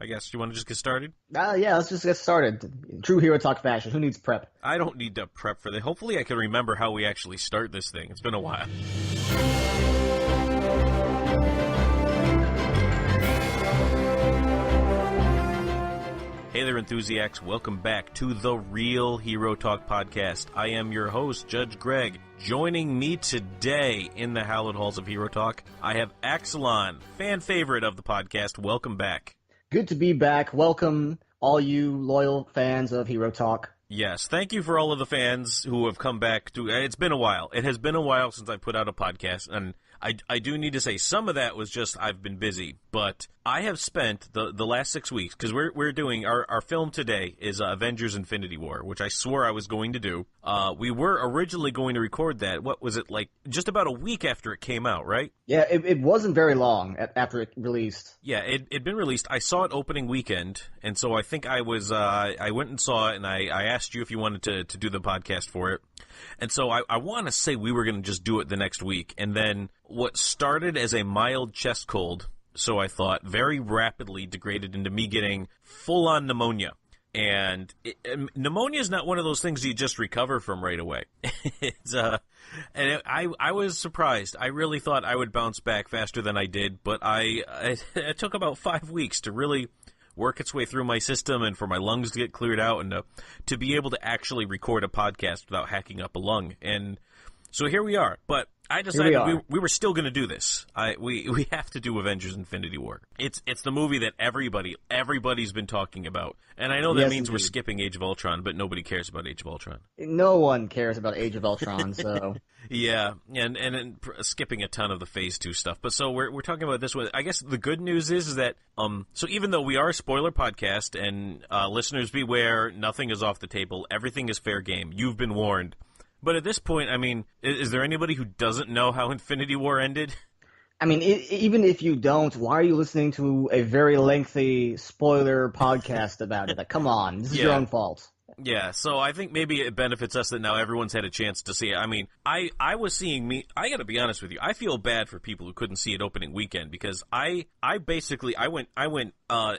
I guess. You want to just get started? Yeah, let's just get started. True Hero Talk fashion. Who needs prep? I don't need to prep for that. Hopefully I can remember how we actually start this thing. It's been a while. Hey there, Enthusiacs. Welcome back to the Real Hero Talk podcast. I am your host, Judge Greg. Joining me today in the hallowed halls of Hero Talk, I have Axalon, fan favorite of the podcast. Welcome back. Good to be back. Welcome, all you loyal fans of Hero Talk. Yes, thank you for all of the fans who have come back to. It's been a while. It has been a while since I put out a podcast, and I do need to say some of that was just I've been busy, but I have spent the last 6 weeks, because we're doing our film today is Avengers Infinity War, which I swore I was going to do. We were originally going to record that. What was it, like just about a week after it came out, right? Yeah, it wasn't very long after it released. Yeah, it'd been released. I saw it opening weekend, and so I think I was I went and saw it, and I asked you if you wanted to do the podcast for it. And so I want to say we were going to just do it the next week, and then what started as a mild chest cold, so I thought, very rapidly degraded into me getting full-on pneumonia. And pneumonia is not one of those things you just recover from right away. I was surprised. I really thought I would bounce back faster than I did, but it took about 5 weeks to really work its way through my system and for my lungs to get cleared out and to be able to actually record a podcast without hacking up a lung. And so here we are. But I decided we were still going to do this. We have to do Avengers Infinity War. It's the movie that everybody's been talking about. And I know that means indeed. We're skipping Age of Ultron, but nobody cares about Age of Ultron. No one cares about Age of Ultron, so... Yeah, and skipping a ton of the Phase 2 stuff. But so we're talking about this one. I guess the good news is that, so even though we are a spoiler podcast, and listeners beware, nothing is off the table, everything is fair game, you've been warned. But at this point, I mean, is there anybody who doesn't know how Infinity War ended? I mean, even if you don't, why are you listening to a very lengthy spoiler podcast about it? Like, come on, this is your own fault. Yeah, so I think maybe it benefits us that now everyone's had a chance to see it. I mean, I gotta be honest with you, I feel bad for people who couldn't see it opening weekend, because I went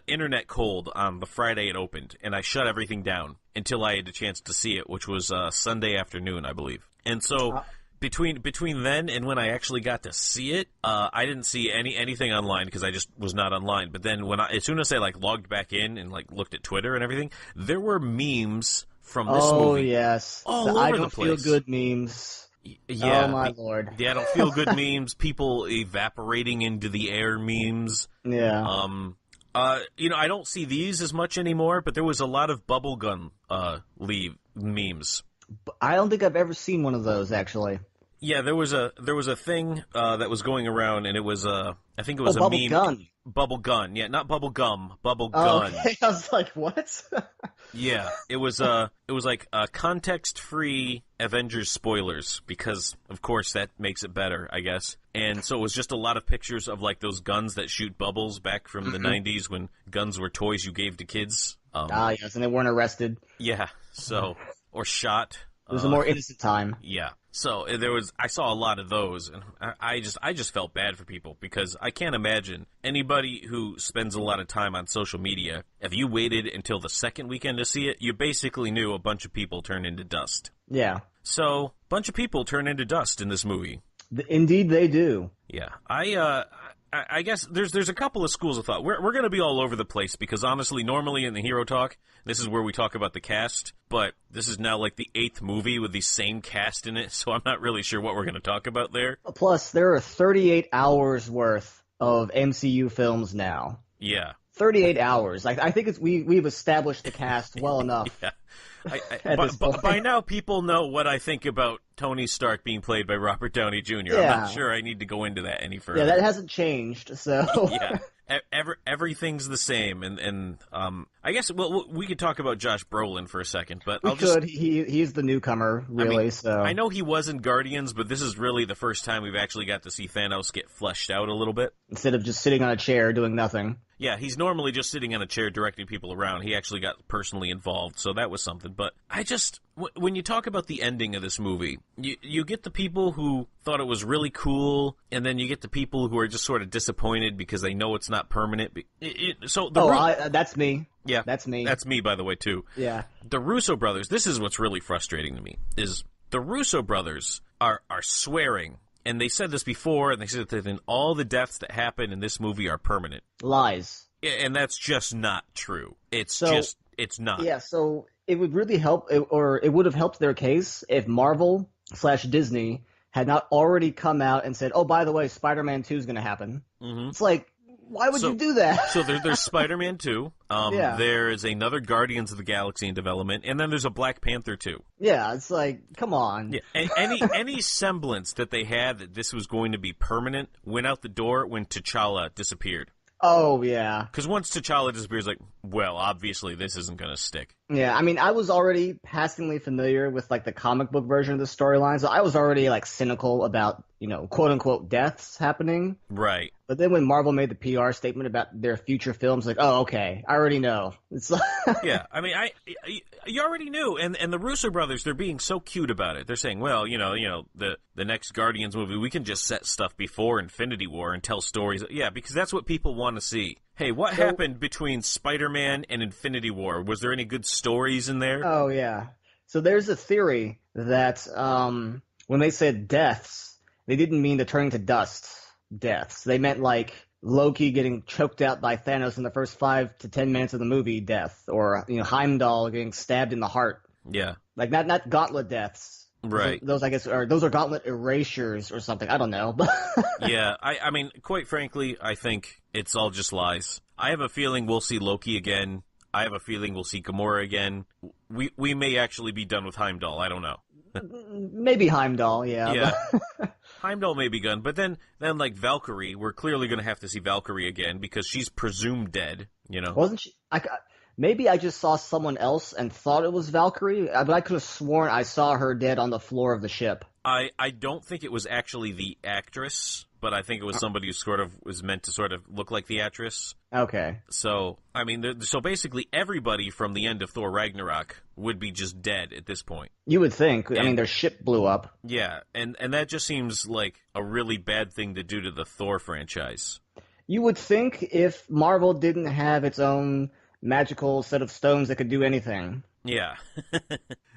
internet cold on the Friday it opened, and I shut everything down until I had a chance to see it, which was Sunday afternoon, I believe. And so between then and when I actually got to see it, I didn't see anything online because I just was not online. But then as soon as I logged back in and looked at Twitter and everything, there were memes from this movie. Oh yes, all over I the don't feel place. Good memes. Yeah, oh my lord. Yeah, I don't feel good memes. People evaporating into the air memes. Yeah. I don't see these as much anymore, but there was a lot of bubblegum memes. I don't think I've ever seen one of those, actually. Yeah, there was a thing that was going around, and it was I think it was a bubble meme. Gun. Bubble gun, yeah, not bubble gum, bubble Oh, gun. okay. I was like, what? Yeah, it was like context-free Avengers spoilers, because of course that makes it better, I guess. And so it was just a lot of pictures of those guns that shoot bubbles back from the 90s when guns were toys you gave to kids. Yes, and they weren't arrested. Yeah, so or shot. It was a more innocent time. Yeah. So I saw a lot of those, and I just felt bad for people, because I can't imagine anybody who spends a lot of time on social media, if you waited until the second weekend to see it, you basically knew a bunch of people turn into dust. Yeah. So, a bunch of people turn into dust in this movie. Indeed they do. Yeah. I guess there's a couple of schools of thought. We're going to be all over the place, because honestly, normally in the Hero Talk, this is where we talk about the cast, but this is now the 8th movie with the same cast in it, so I'm not really sure what we're going to talk about there. Plus, there are 38 hours worth of MCU films now. Yeah. 38 hours. I think we've established the cast well enough. Yeah. By now, people know what I think about Tony Stark being played by Robert Downey Jr. Yeah. I'm not sure I need to go into that any further. Yeah, that hasn't changed, so... Yeah. Everything's the same, and I guess we could talk about Josh Brolin for a second, but He's the newcomer, really. I mean, so I know he was in Guardians, but this is really the first time we've actually got to see Thanos get fleshed out a little bit. Instead of just sitting on a chair doing nothing. Yeah, he's normally just sitting on a chair directing people around. He actually got personally involved, so that was something. But when you talk about the ending of this movie, you get the people who thought it was really cool, and then you get the people who are just sort of disappointed because they know it's not permanent. That's me. Yeah, that's me. That's me, by the way, too. Yeah. The Russo brothers, this is what's really frustrating to me, is the Russo brothers are swearing. And they said this before, and they said that all the deaths that happen in this movie are permanent. Lies. Yeah, and that's just not true. It's not. Yeah, so it would really help, or it would have helped their case if Marvel/Disney had not already come out and said, oh, by the way, Spider-Man 2 is going to happen. Mm-hmm. It's like, why would you do that? So there's Spider-Man 2. Yeah. There is another Guardians of the Galaxy in development, and then there's a Black Panther 2. Yeah, it's like, come on. Yeah. And any semblance that they had that this was going to be permanent went out the door when T'Challa disappeared. Oh, yeah. Because once T'Challa disappears, like, well, obviously this isn't going to stick. Yeah, I mean, I was already passingly familiar with, like, the comic book version of the storyline, so I was already, like, cynical about, quote-unquote deaths happening. Right. But then when Marvel made the PR statement about their future films, like, oh, okay, I already know. It's like yeah, I mean, you already knew, and the Russo brothers, they're being so cute about it. They're saying, well, the next Guardians movie, we can just set stuff before Infinity War and tell stories. Yeah, because that's what people want to see. Hey, what happened between Spider-Man and Infinity War? Was there any good stories in there? Oh, yeah. So there's a theory that when they said deaths, they didn't mean to turn to dust deaths. They meant like Loki getting choked out by Thanos in the first 5 to 10 minutes of the movie death, or Heimdall getting stabbed in the heart. Yeah. Like not gauntlet deaths. Right. Those I guess those are gauntlet erasures or something. I don't know. Yeah, I mean, quite frankly, I think it's all just lies. I have a feeling we'll see Loki again. I have a feeling we'll see Gamora again. We may actually be done with Heimdall. I don't know. Maybe Heimdall, yeah. Yeah. Heimdall may be gone, but then like Valkyrie, we're clearly going to have to see Valkyrie again because she's presumed dead, Wasn't she? Maybe I just saw someone else and thought it was Valkyrie, but I could have sworn I saw her dead on the floor of the ship. I don't think it was actually the actress, but I think it was somebody who sort of was meant to sort of look like the actress. Okay. So, I mean, so basically everybody from the end of Thor Ragnarok would be just dead at this point. You would think. I mean, their ship blew up. Yeah, and that just seems like a really bad thing to do to the Thor franchise. You would think if Marvel didn't have its own magical set of stones that could do anything. Yeah.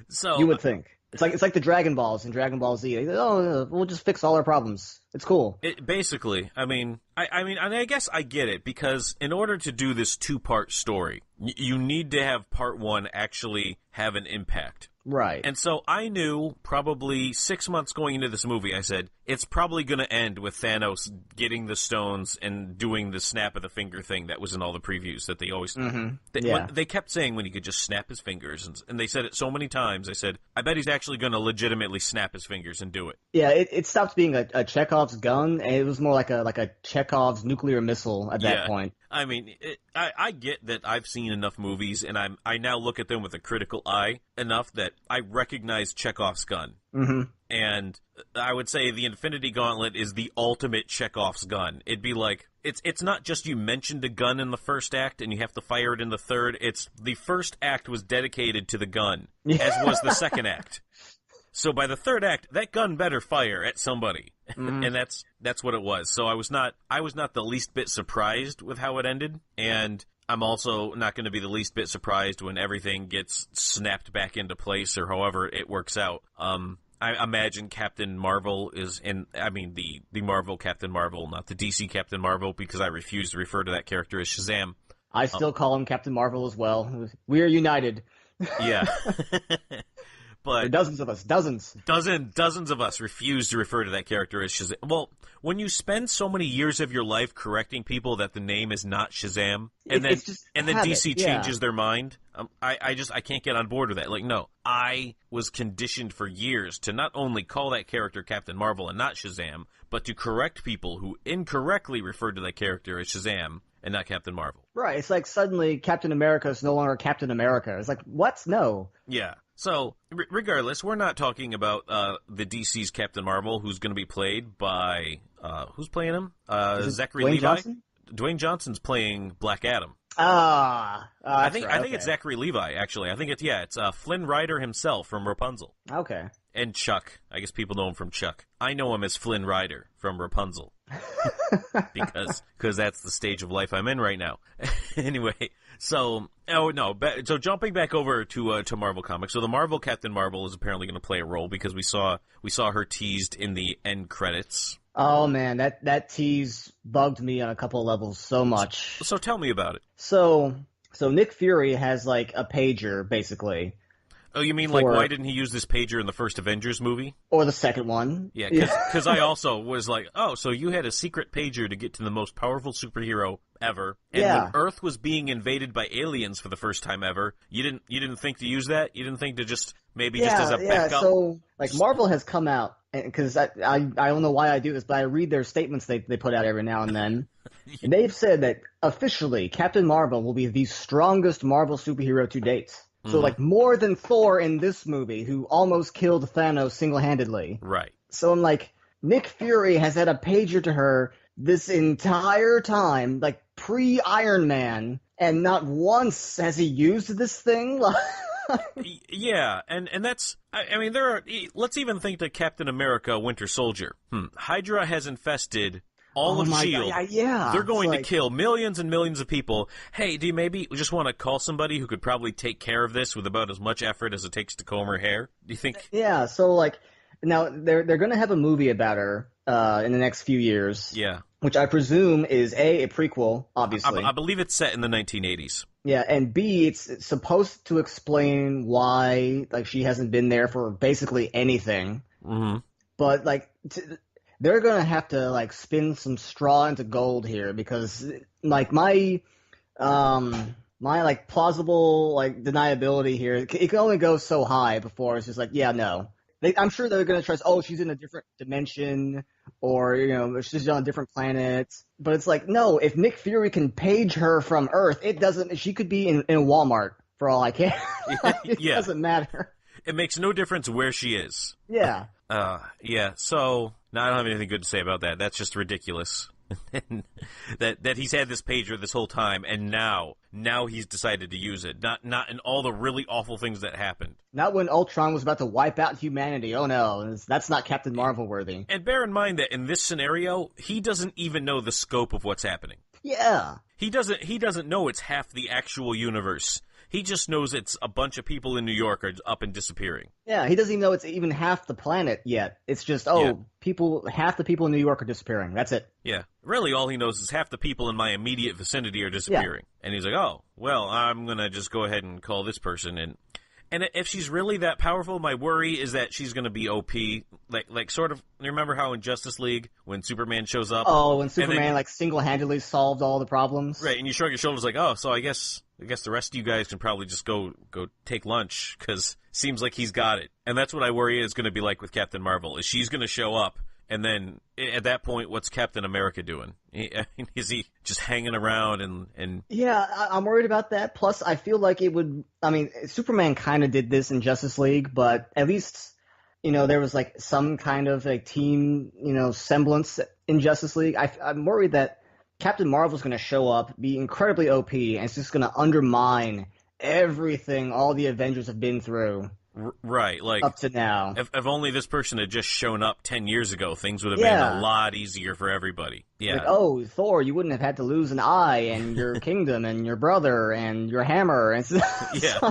So you would think. It's like the Dragon Balls in Dragon Ball Z. Oh, we'll just fix all our problems. It's cool. Basically, I mean, I guess I get it, because in order to do this 2-part story, you need to have part 1 actually have an impact. Right. And so I knew probably 6 months going into this movie, I said, it's probably going to end with Thanos getting the stones and doing the snap of the finger thing that was in all the previews that they always do. Mm-hmm. They kept saying when he could just snap his fingers, and they said it so many times, I said, I bet he's actually going to legitimately snap his fingers and do it. Yeah, it stopped being a Chekhov's gun, and it was more like a Chekhov's nuclear missile at that point. I mean, I get that I've seen enough movies, and I now look at them with a critical eye enough that I recognize Chekhov's gun. Mm-hmm. And I would say the Infinity Gauntlet is the ultimate Chekhov's gun. It'd be like, it's not just you mentioned a gun in the first act and you have to fire it in the third. It's the first act was dedicated to the gun, as was the second act. So by the third act, that gun better fire at somebody. Mm-hmm. And that's what it was. So I was not the least bit surprised with how it ended, and I'm also not going to be the least bit surprised when everything gets snapped back into place or however it works out. I imagine Captain Marvel is the Marvel Captain Marvel, not the DC Captain Marvel, because I refuse to refer to that character as Shazam. I still call him Captain Marvel as well. We are united. Yeah. But dozens of us, dozens of us refuse to refer to that character as Shazam. Well, when you spend so many years of your life correcting people that the name is not Shazam, and then DC changes their mind, I can't get on board with that. Like, no, I was conditioned for years to not only call that character Captain Marvel and not Shazam, but to correct people who incorrectly referred to that character as Shazam. and not Captain Marvel. Right. It's like suddenly Captain America is no longer Captain America. It's like, what? No. Yeah. So, regardless, we're not talking about the DC's Captain Marvel, who's going to be played by who's playing him? Zachary Dwayne Levi. Johnson? Dwayne Johnson's playing Black Adam. I think it's Zachary Levi. Actually, I think it's Flynn Rider himself from Rapunzel. Okay. And Chuck. I guess people know him from Chuck. I know him as Flynn Rider from Rapunzel. because that's the stage of life I'm in right now. Anyway, so jumping back over to Marvel Comics. So the Marvel Captain Marvel is apparently going to play a role because we saw her teased in the end credits. Oh man, that tease bugged me on a couple of levels so much. So tell me about it. So Nick Fury has like a pager basically. Oh, you mean like why didn't he use this pager in the first Avengers movie? Or the second one. Yeah, because I also was like, oh, so you had a secret pager to get to the most powerful superhero ever, and when Earth was being invaded by aliens for the first time ever, you didn't think to use that? You didn't think to just maybe just as a backup? Yeah, so like Marvel has come out, because I don't know why I do this, but I read their statements they put out every now and then. And they've said that officially Captain Marvel will be the strongest Marvel superhero to date. So, like, more than Thor in this movie, who almost killed Thanos single-handedly. Right. So I'm like, Nick Fury has had a pager to her this entire time, like, pre-Iron Man, and not once has he used this thing. Yeah, and that's, I mean, let's even think to Captain America Winter Soldier. Hydra has infested all of S.H.I.E.L.D. Yeah. They're going to kill millions and millions of people. Hey, do you maybe just want to call somebody who could probably take care of this with about as much effort as it takes to comb her hair? Do you think? Yeah, so like, now they're going to have a movie about her in the next few years. Yeah. Which I presume is a prequel, obviously. I believe it's set in the 1980s. Yeah, and B, it's supposed to explain why like she hasn't been there for basically anything. Mm-hmm. But like, they're gonna have to like spin some straw into gold here because like my like plausible like deniability here, it can only go so high before it's just like, yeah, no. I'm sure they're gonna trust, oh, she's in a different dimension, or she's on a different planet. But it's like, no, if Nick Fury can page her from Earth, she could be in Walmart for all I care. It doesn't matter. It makes no difference where she is. Yeah. Yeah. So no, I don't have anything good to say about that. That's just ridiculous. that he's had this pager this whole time, and now he's decided to use it. Not in all the really awful things that happened. Not when Ultron was about to wipe out humanity. Oh no, that's not Captain Marvel worthy. And bear in mind that in this scenario, he doesn't even know the scope of what's happening. Yeah. He doesn't know it's half the actual universe. He just knows it's a bunch of people in New York are up and disappearing. Yeah, he doesn't even know it's even half the planet yet. It's just, half the people in New York are disappearing. That's it. Yeah. Really, all he knows is half the people in my immediate vicinity are disappearing. Yeah. And he's like, oh, well, I'm going to just go ahead and call this person. And if she's really that powerful, my worry is that she's going to be OP. Like sort of, remember how in Justice League, when Superman shows up? Oh, when Superman, single-handedly solved all the problems? Right, and you shrug your shoulders like, oh, so I guess the rest of you guys can probably just go take lunch, because seems like he's got it. And that's what I worry is going to be like with Captain Marvel, is she's going to show up, and then at that point, what's Captain America doing? Is he just hanging around and... Yeah, I'm worried about that. Plus, I feel like it would... I mean, Superman kind of did this in Justice League, but at least, there was like some kind of like team, semblance in Justice League. I'm worried that Captain Marvel's going to show up, be incredibly OP, and it's just going to undermine everything all the Avengers have been through. Right, like up to now. If only this person had just shown up 10 years ago, things would have been a lot easier for everybody. Yeah. Like, oh, Thor, you wouldn't have had to lose an eye, and your kingdom, and your brother, and your hammer, and yeah.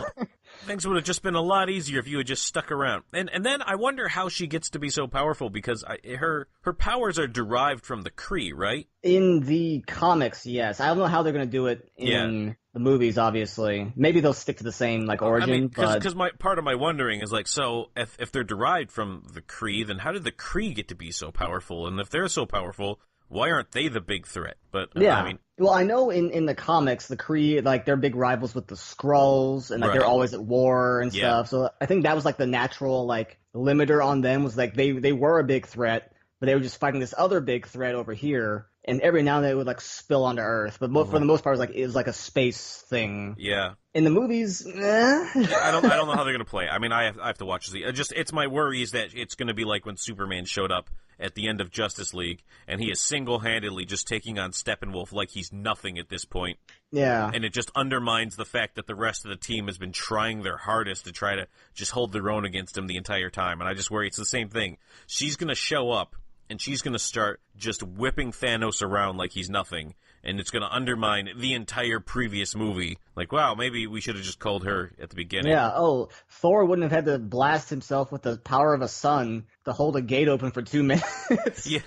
Things would have just been a lot easier if you had just stuck around. And then I wonder how she gets to be so powerful, because her powers are derived from the Kree, right? In the comics, yes. I don't know how they're going to do it in the movies, obviously. Maybe they'll stick to the same origin. I mean, because part of my wondering is so if they're derived from the Kree, then how did the Kree get to be so powerful? And if they're so powerful, why aren't they the big threat? But yeah. I mean, well, I know in the comics, the Kree, they're big rivals with the Skrulls, and they're always at war and stuff. So I think that was the natural limiter on them was they were a big threat, but they were just fighting this other big threat over here. and every now and then it would like spill onto Earth. But for the most part, it was like a space thing. Yeah. In the movies, I don't know how they're gonna play. I mean, I have to watch this. It's my worry is that it's gonna be like when Superman showed up at the end of Justice League, and he is single-handedly just taking on Steppenwolf like he's nothing at this point. Yeah. And it just undermines the fact that the rest of the team has been trying their hardest to try to just hold their own against him the entire time. And I just worry it's the same thing. She's gonna show up, and she's gonna start just whipping Thanos around like he's nothing. And it's going to undermine the entire previous movie. Like, wow, maybe we should have just called her at the beginning. Yeah, Thor wouldn't have had to blast himself with the power of a sun to hold a gate open for 2 minutes. Yeah.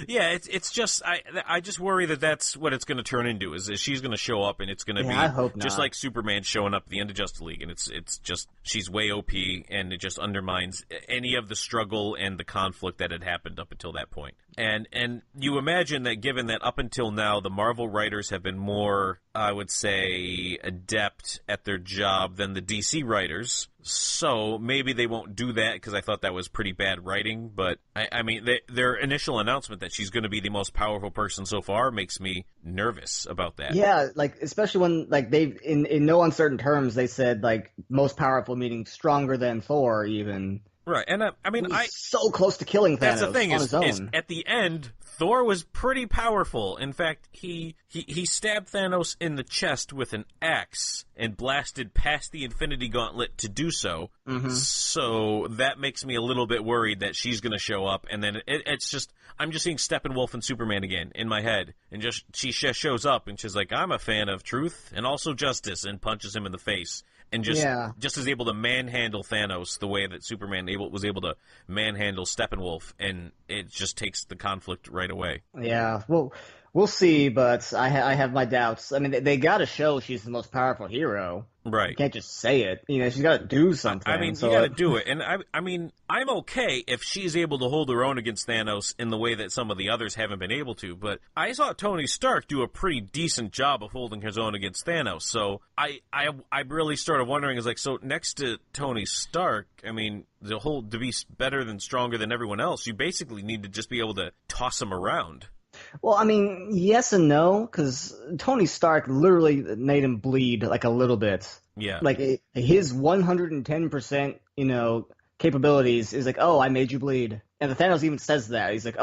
Yeah, it's just, I just worry that that's what it's going to turn into, is she's going to show up and it's going to be I hope just not. like Superman showing up at the end of Justice League, and it's just, she's way OP, and it just undermines any of the struggle and the conflict that had happened up until that point. And you imagine that given that up until now, the Marvel writers have been more, I would say, adept at their job than the DC writers. So maybe they won't do that, because I thought that was pretty bad writing. But, I mean, their initial announcement that she's going to be the most powerful person so far makes me nervous about that. Yeah, especially when, they've, in no uncertain terms, they said, most powerful, meaning stronger than Thor, even. Right, and I mean, so close to killing Thanos. That's the thing, on his own. is at the end, Thor was pretty powerful. In fact, he stabbed Thanos in the chest with an axe and blasted past the Infinity Gauntlet to do so. Mm-hmm. So that makes me a little bit worried that she's going to show up, and then it's just, I'm just seeing Steppenwolf and Superman again in my head, and she shows up and she's like, I'm a fan of truth and also justice, and punches him in the face. And just is able to manhandle Thanos the way that Superman was able to manhandle Steppenwolf, and it just takes the conflict right away. Yeah, well, we'll see, but I have my doubts. I mean, they got to show she's the most powerful hero. Right. You can't just say it. She's got to do something. I mean, you got to do it. And I mean, I'm okay if she's able to hold her own against Thanos in the way that some of the others haven't been able to. But I saw Tony Stark do a pretty decent job of holding his own against Thanos. So I really started wondering, so next to Tony Stark, I mean, to be better than stronger than everyone else, you basically need to just be able to toss him around. Well, I mean, yes and no, because Tony Stark literally made him bleed a little bit. Yeah. His 110%, capabilities is I made you bleed. And the Thanos even says that. He's like,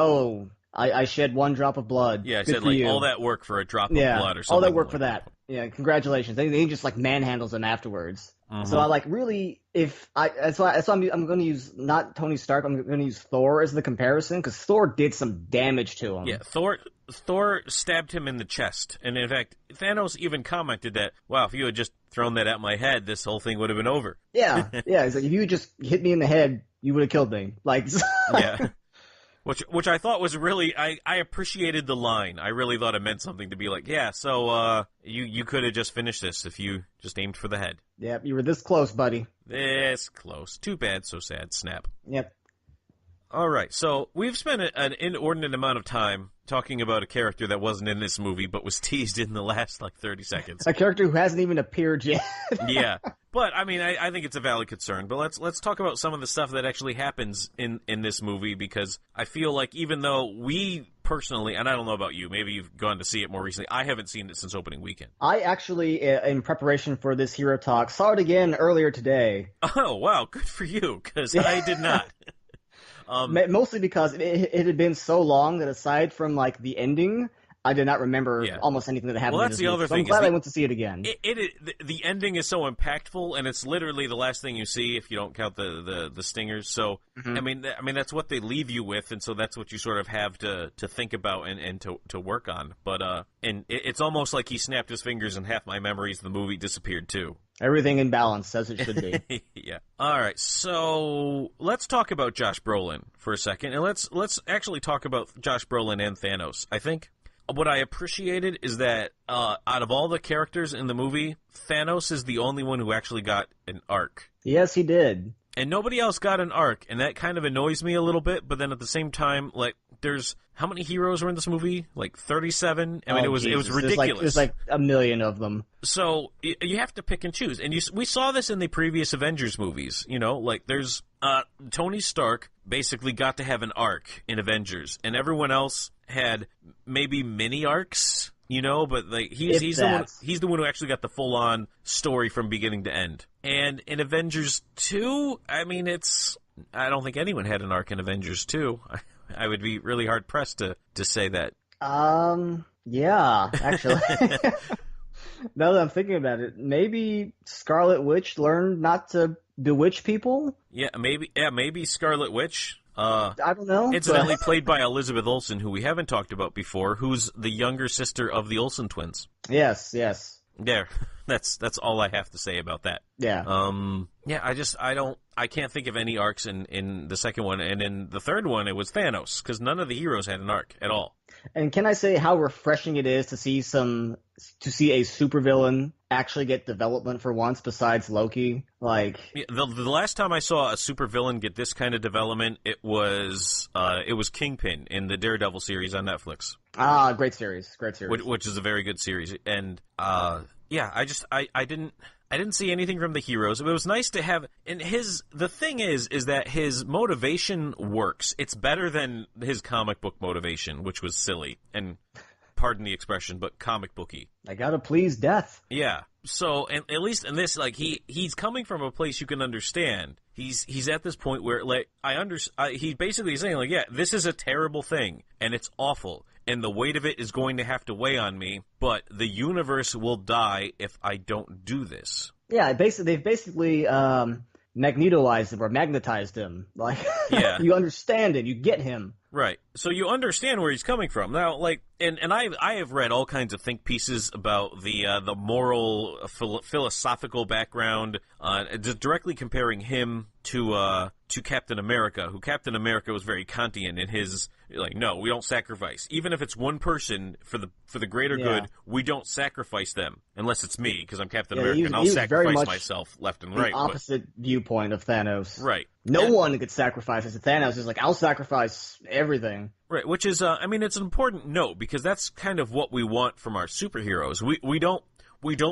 I shed 1 drop of blood. Yeah, I Good said, for you. all that work for a drop of blood or something. All that work for that. Yeah, congratulations. They just manhandles him afterwards. Mm-hmm. So I really, that's why I'm going to use not Tony Stark. I'm going to use Thor as the comparison, because Thor did some damage to him. Yeah, Thor stabbed him in the chest, and in fact, Thanos even commented that, wow, if you had just thrown that at my head, this whole thing would have been over. Yeah, he's like, if you had just hit me in the head, you would have killed me. Yeah. Which I thought was really, I appreciated the line. I really thought it meant something to be like, yeah, so you could have just finished this if you just aimed for the head. Yep, you were this close, buddy. This close. Too bad, so sad. Snap. Yep. All right, so we've spent an inordinate amount of time talking about a character that wasn't in this movie but was teased in the last 30 seconds. A character who hasn't even appeared yet. Yeah, but I mean, I think it's a valid concern. But let's talk about some of the stuff that actually happens in this movie, because I feel like even though we personally, and I don't know about you, maybe you've gone to see it more recently. I haven't seen it since opening weekend. I actually, in preparation for this Hero Talk, saw it again earlier today. Oh wow, good for you, because I did not. Mostly because it had been so long that aside from the ending, I did not remember almost anything that happened. Well, that's the other thing. I'm glad I went to see it again. The ending is so impactful, and it's literally the last thing you see if you don't count the stingers. So I mean that's what they leave you with, and so that's what you sort of have to think about and to work on. But and it's almost like he snapped his fingers and half my memories of the movie disappeared too. Everything in balance, as it should be. Yeah. All right. So let's talk about Josh Brolin for a second, and let's actually talk about Josh Brolin and Thanos. I think what I appreciated is that out of all the characters in the movie, Thanos is the only one who actually got an arc. Yes, he did. And nobody else got an arc, and that kind of annoys me a little bit. But then at the same time, there's how many heroes were in this movie? 37. I mean, it was ridiculous. There's a million of them. So you have to pick and choose, and we saw this in the previous Avengers movies. There's Tony Stark basically got to have an arc in Avengers, and everyone else had maybe mini arcs, you know, but like he's the one who actually got the full on story from beginning to end. And in Avengers 2, I mean, I don't think anyone had an arc in Avengers 2. I would be really hard pressed to say that. Yeah, actually. Now that I'm thinking about it, maybe Scarlet Witch learned not to bewitch people? Yeah, maybe Scarlet Witch. I don't know. Incidentally played by Elizabeth Olsen, who we haven't talked about before, who's the younger sister of the Olsen twins. Yes. There. That's all I have to say about that. Yeah. I can't think of any arcs in the second one, and in the third one it was Thanos, because none of the heroes had an arc at all. And can I say how refreshing it is to see a supervillain actually get development for once besides Loki? Like the last time I saw a supervillain get this kind of development, it was Kingpin in the Daredevil series on Netflix. Ah, great series. Which is a very good series, and I didn't see anything from the heroes. It was nice to have, and the thing is that his motivation works. It's better than his comic book motivation, which was silly, and pardon the expression, but comic booky. I gotta please death. Yeah. So, and at least in this, like, he's coming from a place you can understand. He's at this point where, like, he's basically saying, like, yeah, this is a terrible thing, and it's awful, and the weight of it is going to have to weigh on me, but the universe will die if I don't do this. Yeah, they've basically magnetized him or magnetized him. Like, yeah. You understand it, you get him. Right. So you understand where he's coming from. Now, like, and I have read all kinds of think pieces about the moral, philosophical background, directly comparing him to Captain America, who Captain America was very Kantian in his, like, no, we don't sacrifice. Even if it's one person for the greater good, we don't sacrifice them unless it's me, because I'm Captain America, and I'll sacrifice myself left and right. The opposite viewpoint of Thanos. Right. No one could sacrifice as Thanos is like, I'll sacrifice everything. Right, which is, I mean, it's an important note, because that's kind of what we want from our superheroes. We don't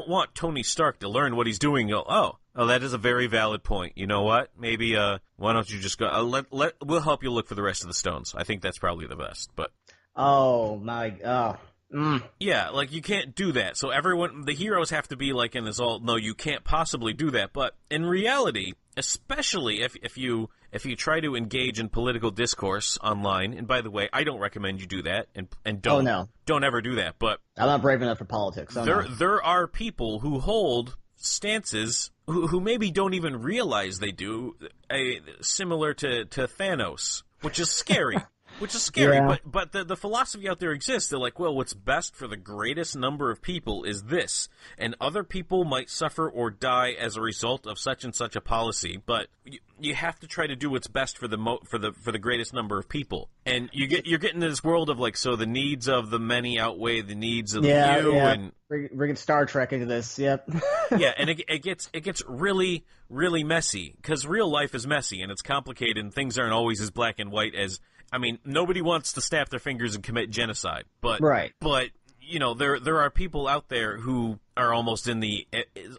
want Tony Stark to learn what he's doing. Oh, that is a very valid point. You know what? Maybe, why don't you just go? We'll help you look for the rest of the stones. I think that's probably the best. But yeah, like, you can't do that. So the heroes have to be like in this all. No, you can't possibly do that. But in reality, especially if you try to engage in political discourse online, and by the way, I don't recommend you do that, and don't ever do that. But I'm not brave enough for politics. There are people who hold stances who maybe don't even realize they do, similar to Thanos, which is scary. Which is scary, yeah. but the philosophy out there exists. They're like, well, what's best for the greatest number of people is this, and other people might suffer or die as a result of such and such a policy, but you have to try to do what's best for the greatest number of people. And you're getting into this world of, like, so the needs of the many outweigh the needs of the few. Yeah. And we're getting Star Trek into this. Yep. Yeah, and it gets really, really messy, because real life is messy and it's complicated, and things aren't always as black and white as. I mean, nobody wants to snap their fingers and commit genocide, but right. But you know, there are people out there who are almost in the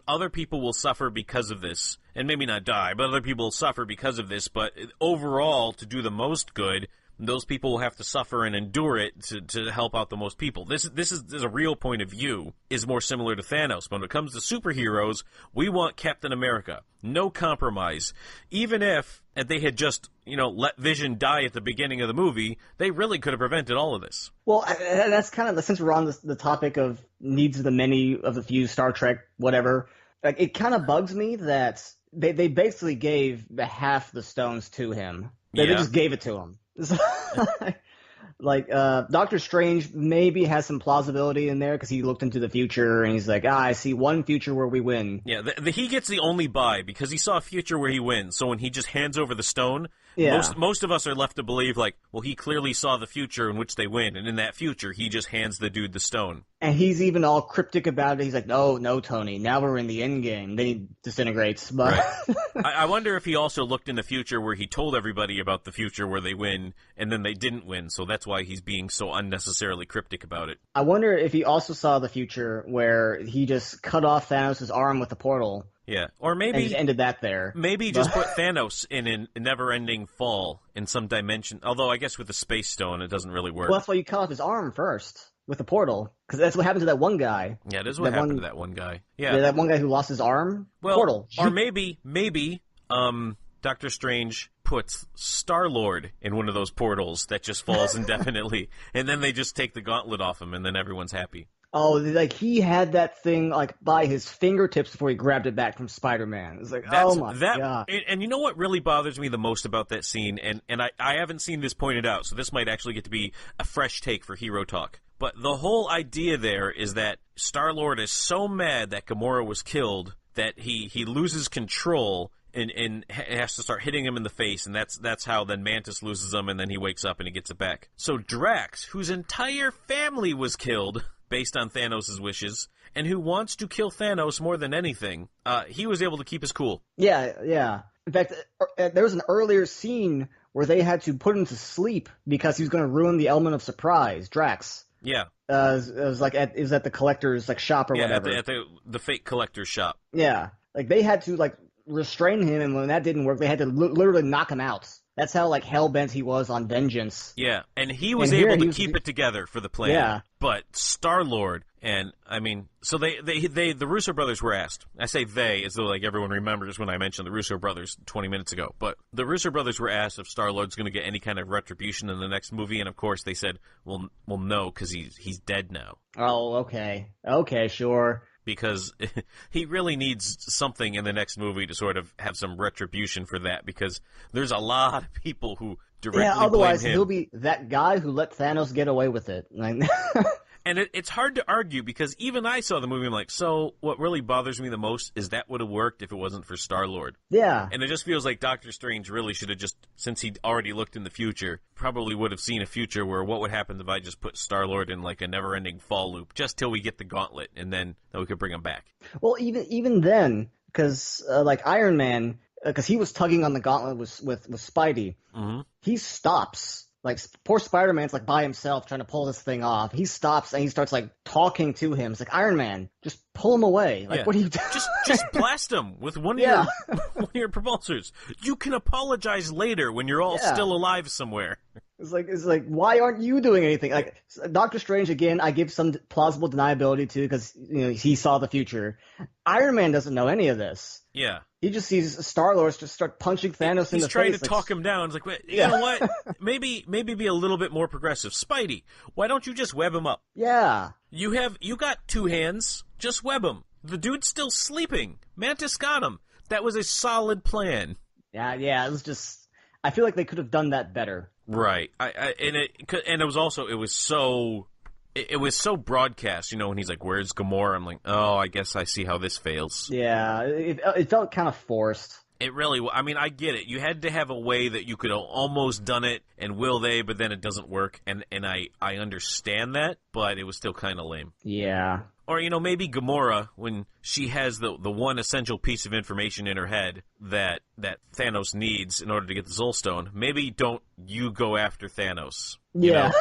other people will suffer because of this, and maybe not die, but other people will suffer because of this. But overall, to do the most good, those people will have to suffer and endure it to help out the most people. This is a real point of view, is more similar to Thanos. When it comes to superheroes, we want Captain America. No compromise. Even if they had just, let Vision die at the beginning of the movie, they really could have prevented all of this. Well, that's kind of, since we're on the topic of needs of the many, of the few, Star Trek, whatever, like, it kind of bugs me that they basically gave half the stones to him. They just gave it to him. Like, Doctor Strange maybe has some plausibility in there because he looked into the future and he's like, I see one future where we win. Yeah, he gets the only buy because he saw a future where he wins. So when he just hands over the stone, most of us are left to believe, like, well, he clearly saw the future in which they win, and in that future, he just hands the dude the stone. And he's even all cryptic about it. He's like, no, Tony, now we're in the end game. Then he disintegrates. But right. I wonder if he also looked in the future where he told everybody about the future where they win, and then they didn't win, so that's why he's being so unnecessarily cryptic about it. I wonder if he also saw the future where he just cut off Thanos' arm with the portal. Yeah. Or And just ended that there. maybe just put Thanos in a never-ending fall in some dimension. Although I guess with the Space Stone, it doesn't really work. Well, that's why you cut off his arm first with the portal, because that's what happened to that one guy. Yeah, that is what happened to that one guy. Yeah. That one guy who lost his arm. Well, portal. Or maybe, Doctor Strange puts Star-Lord in one of those portals that just falls indefinitely, and then they just take the gauntlet off him, and then everyone's happy. Oh, like he had that thing like by his fingertips before he grabbed it back from Spider-Man. It's like, oh my god. And you know what really bothers me the most about that scene, and I haven't seen this pointed out, so this might actually get to be a fresh take for Hero Talk. But the whole idea there is that Star-Lord is so mad that Gamora was killed that he loses control and has to start hitting him in the face, and that's how then Mantis loses him, and then he wakes up and he gets it back. So Drax, whose entire family was killed based on Thanos' wishes, and who wants to kill Thanos more than anything, he was able to keep his cool. Yeah. In fact, there was an earlier scene where they had to put him to sleep because he was going to ruin the element of surprise, Drax. Yeah. It was at the collector's shop or whatever. At the fake collector's shop. Yeah. Like they had to restrain him, and when that didn't work, they had to literally knock him out. That's how hell-bent he was on vengeance. Yeah, and he was able to keep it together for the plan. Yeah. But Star-Lord, and I mean, so the Russo brothers were asked. I say they as though everyone remembers when I mentioned the Russo brothers 20 minutes ago. But the Russo brothers were asked if Star-Lord's going to get any kind of retribution in the next movie, and of course they said, well no, because he's dead now. Oh, okay, sure. Because he really needs something in the next movie to sort of have some retribution for that, because there's a lot of people who directly blame him. Otherwise he'll be that guy who let Thanos get away with it. And it's hard to argue, because even I saw the movie, I'm like, so what really bothers me the most is that would have worked if it wasn't for Star-Lord. Yeah. And it just feels like Doctor Strange really should have just, since he'd already looked in the future, probably would have seen a future where what would happen if I just put Star-Lord in a never-ending fall loop, just till we get the gauntlet, and then we could bring him back. Well, even then, because Iron Man, because he was tugging on the gauntlet with Spidey, he stops. Poor Spider-Man's by himself trying to pull this thing off. He stops and he starts talking to him. It's Iron Man, just pull him away. What are you doing? Just blast him with one of your propulsors. You can apologize later when you're all still alive somewhere. It's like why aren't you doing anything? Doctor Strange, again, I give some plausible deniability to, because he saw the future. Iron Man doesn't know any of this. Yeah. He just sees Star-Lord just start punching Thanos in the face. He's trying to talk him down. It's wait, you know what? Maybe be a little bit more progressive. Spidey, why don't you just web him up? Yeah. You got two hands. Just web him. The dude's still sleeping. Mantis got him. That was a solid plan. Yeah. It was just, I feel like they could have done that better. Right. It was so broadcast, when he's like, "Where's Gamora?" I'm like, "Oh, I guess I see how this fails." Yeah, it felt kind of forced. It really, I mean, I get it. You had to have a way that you could have almost done it, and will they, but then it doesn't work, and I understand that, but it was still kind of lame. Yeah. Or, maybe Gamora, when she has the one essential piece of information in her head that Thanos needs in order to get the Soul Stone, maybe don't you go after Thanos. Yeah.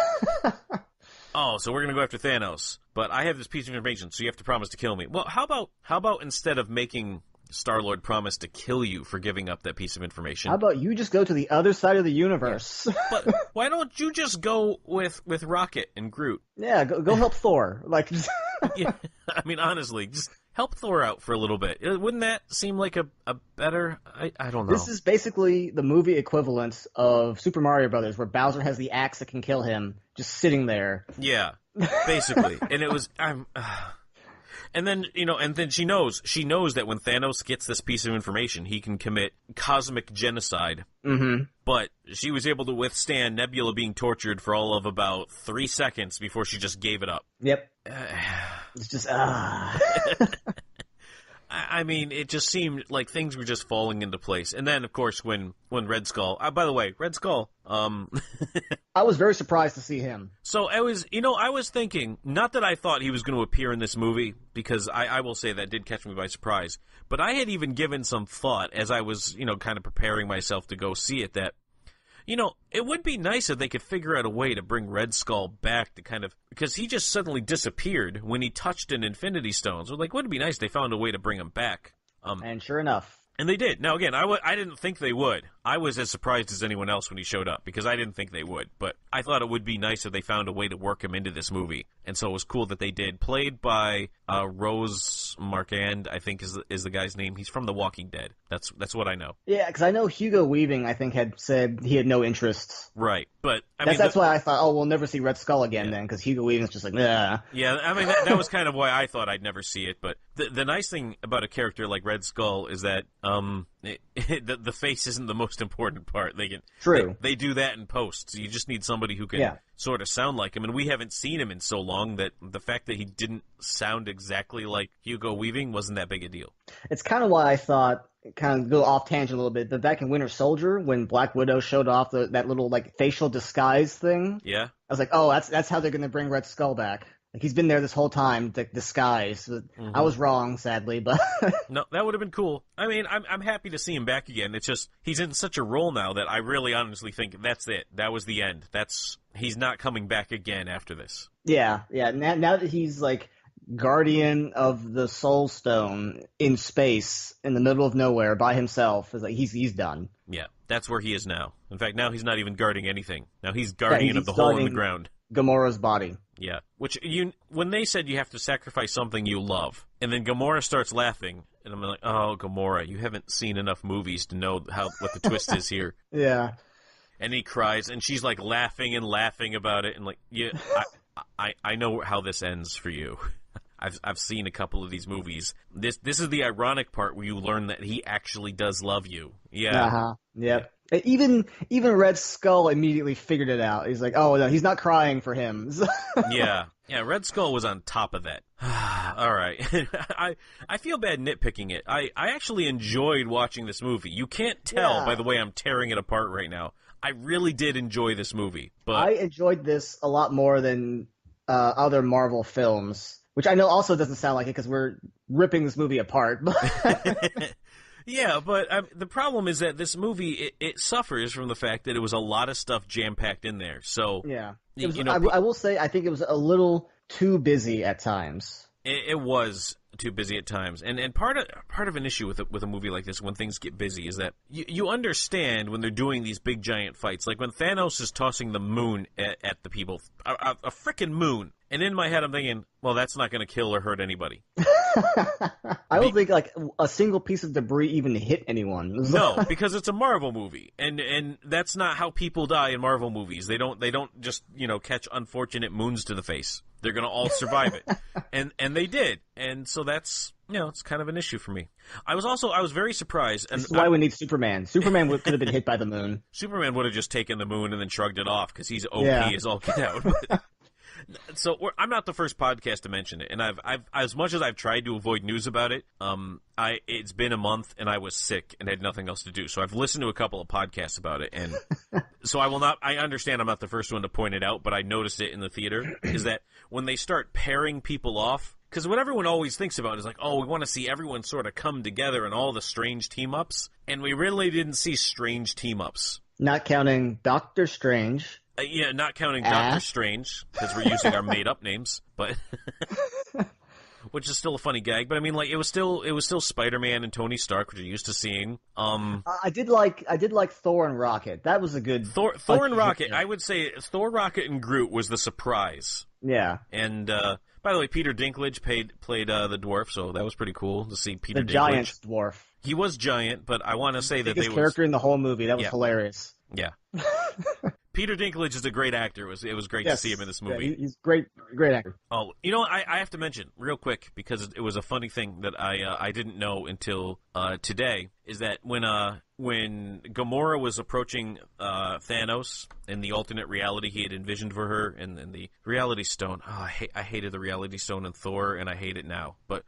Oh, so we're going to go after Thanos, but I have this piece of information, so you have to promise to kill me. Well, how about instead of making Star-Lord promise to kill you for giving up that piece of information? How about you just go to the other side of the universe? Yeah. But why don't you just go with Rocket and Groot? Yeah, go help Thor. Yeah, I mean, honestly, just help Thor out for a little bit. Wouldn't that seem like a better... I don't know. This is basically the movie equivalent of Super Mario Brothers, where Bowser has the axe that can kill him, just sitting there. Yeah, basically. And it was... And then, she knows that when Thanos gets this piece of information, he can commit cosmic genocide. Mm-hmm. But she was able to withstand Nebula being tortured for all of about 3 seconds before she just gave it up. Yep. It's just, I mean, it just seemed like things were just falling into place. And then, of course, when Red Skull... by the way, Red Skull... I was very surprised to see him. So, I was thinking, not that I thought he was going to appear in this movie, because I will say that did catch me by surprise, but I had even given some thought as I was, kind of preparing myself to go see it, that, it would be nice if they could figure out a way to bring Red Skull back to kind of... Because he just suddenly disappeared when he touched an Infinity Stone. So, wouldn't it be nice if they found a way to bring him back? And sure enough. And they did. Now, again, I didn't think they would. I was as surprised as anyone else when he showed up, because I didn't think they would. But I thought it would be nice if they found a way to work him into this movie. And so it was cool that they did. Played by Rose Marquand, I think is the guy's name. He's from The Walking Dead. That's what I know. Yeah, because I know Hugo Weaving, I think, had said he had no interest. Right. But that's why I thought, we'll never see Red Skull again then, because Hugo Weaving's just like, nah. Yeah, I mean, that was kind of why I thought I'd never see it. But the nice thing about a character like Red Skull is that the face isn't the most important part. True. They do that in post. So you just need somebody who can sort of sound like him. And we haven't seen him in so long that the fact that he didn't sound exactly like Hugo Weaving wasn't that big a deal. It's kind of why I thought, kind of go off tangent a little bit, but back in Winter Soldier, when Black Widow showed off that little like facial disguise thing, yeah, I was like, that's how they're going to bring Red Skull back. Like, he's been there this whole time, the disguise. Mm-hmm. I was wrong, sadly, but no, that would have been cool. I mean, I'm happy to see him back again. It's just he's in such a role now that I really honestly think that's it. That was the end. He's not coming back again after this. Yeah. Now that he's like guardian of the Soul Stone in space, in the middle of nowhere by himself, is like he's done. Yeah, that's where he is now. In fact, now he's not even guarding anything. Now he's guardian of the hole in the ground. Gamora's body. Yeah, when they said you have to sacrifice something you love, and then Gamora starts laughing, and I'm like, oh, Gamora, you haven't seen enough movies to know what the twist is here. Yeah. And he cries, and she's like laughing about it, and like, yeah, I know how this ends for you. I've seen a couple of these movies. This is the ironic part where you learn that he actually does love you. Yeah. Uh-huh. Yep. Yeah. Even Red Skull immediately figured it out. He's like, oh no, he's not crying for him. Yeah, Red Skull was on top of that. All right. I feel bad nitpicking it. I actually enjoyed watching this movie. You can't tell by the way I'm tearing it apart right now. I really did enjoy this movie. But I enjoyed this a lot more than other Marvel films, which I know also doesn't sound like it because we're ripping this movie apart. Yeah, but the problem is that this movie, it suffers from the fact that it was a lot of stuff jam-packed in there. So yeah, I will say I think it was a little too busy at times. It was too busy at times, and part of an issue with a movie like this when things get busy is that you understand when they're doing these big giant fights, like when Thanos is tossing the moon at the people, a frickin' moon. And in my head, I'm thinking, well, that's not going to kill or hurt anybody. I don't think like a single piece of debris even hit anyone. No, because it's a Marvel movie, and that's not how people die in Marvel movies. They don't just catch unfortunate moons to the face. They're going to all survive it, and they did, and so that's it's kind of an issue for me. I was very surprised. And this is why we need Superman. Superman could have been hit by the moon. Superman would have just taken the moon and then shrugged it off because he's OP as all get out. So I'm not the first podcast to mention it, and I've as much as I've tried to avoid news about it, it's been a month and I was sick and had nothing else to do. So I've listened to a couple of podcasts about it, and so I will not. I understand I'm not the first one to point it out, but I noticed it in the theater is that when they start pairing people off, because what everyone always thinks about is like, oh, we want to see everyone sort of come together and all the strange team ups, and we really didn't see strange team ups. Not counting Doctor Strange. Yeah, not counting Doctor Strange, because we're using our made-up names, but which is still a funny gag. But I mean, like, it was still Spider-Man and Tony Stark, which you're used to seeing. I did like Thor and Rocket. That was a good Thor and Rocket. I would say Thor, Rocket, and Groot was the surprise. Yeah. And by the way, Peter Dinklage played the dwarf, so that was pretty cool to see Peter Dinklage. The giant dwarf. He was giant, but I want to say that his character in the whole movie. That was hilarious. Yeah. Peter Dinklage is a great actor. It was great to see him in this movie. Yeah, he's great actor. Oh, I have to mention real quick because it was a funny thing that I didn't know until today is that when Gamora was approaching Thanos in the alternate reality he had envisioned for her and the Reality Stone. Oh, I hated the Reality Stone in Thor, and I hate it now. But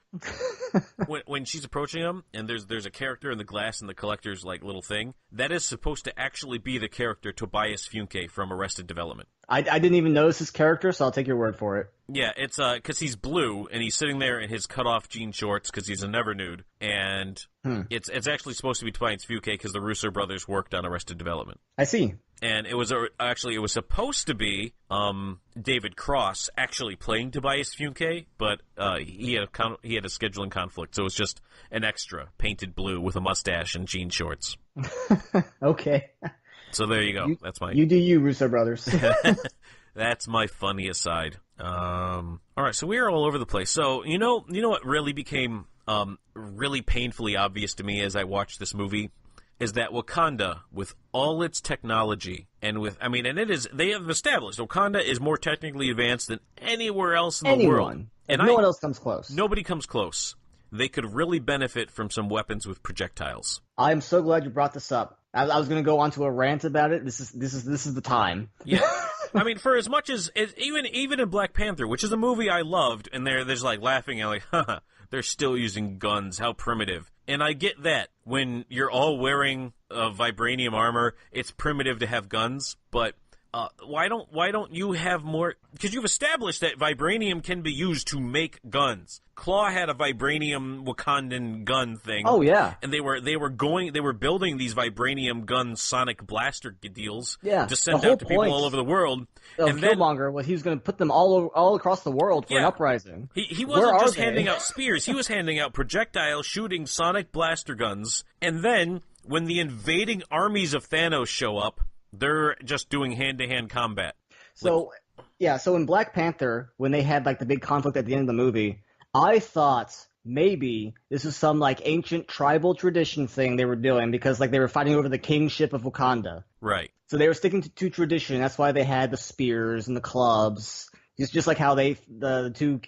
when she's approaching him, and there's a character in the glass in the collector's like little thing that is supposed to actually be the character Tobias Funke from Arrested Development. I didn't even notice his character, so I'll take your word for it. Yeah, it's because he's blue and he's sitting there in his cut-off jean shorts because he's a never nude, and it's actually supposed to be Tobias Fugate because the Russo brothers worked on Arrested Development. I see. And it was supposed to be David Cross actually playing Tobias Fugate, but he had a scheduling conflict, so it was just an extra painted blue with a mustache and jean shorts. Okay. So there you go. That's my you do you, Russo brothers. That's my funny aside. All right, so we are all over the place. So you know what really became really painfully obvious to me as I watched this movie is that Wakanda, with all its technology, and they have established Wakanda is more technically advanced than anywhere else in the world. And no one else comes close. Nobody comes close. They could really benefit from some weapons with projectiles. I'm so glad you brought this up. I was going to go on to a rant about it. This is the time. Yeah. I mean, for as much as even in Black Panther, which is a movie I loved, and there's like laughing and like, haha, they're still using guns. How primitive. And I get that when you're all wearing vibranium armor, it's primitive to have guns. But why don't you have more? Because you've established that vibranium can be used to make guns. Claw had a vibranium Wakandan gun thing. Oh yeah, and they were building these vibranium gun sonic blaster deals to send out to people all over the world. And Killmonger was he was going to put them all across the world for an uprising. He wasn't just handing out spears; he was handing out projectiles, shooting sonic blaster guns. And then when the invading armies of Thanos show up, they're just doing hand-to-hand combat. So in Black Panther, when they had like the big conflict at the end of the movie, I thought maybe this was some like ancient tribal tradition thing they were doing because like they were fighting over the kingship of Wakanda. Right. So they were sticking to tradition. That's why they had the spears and the clubs. It's just like how the two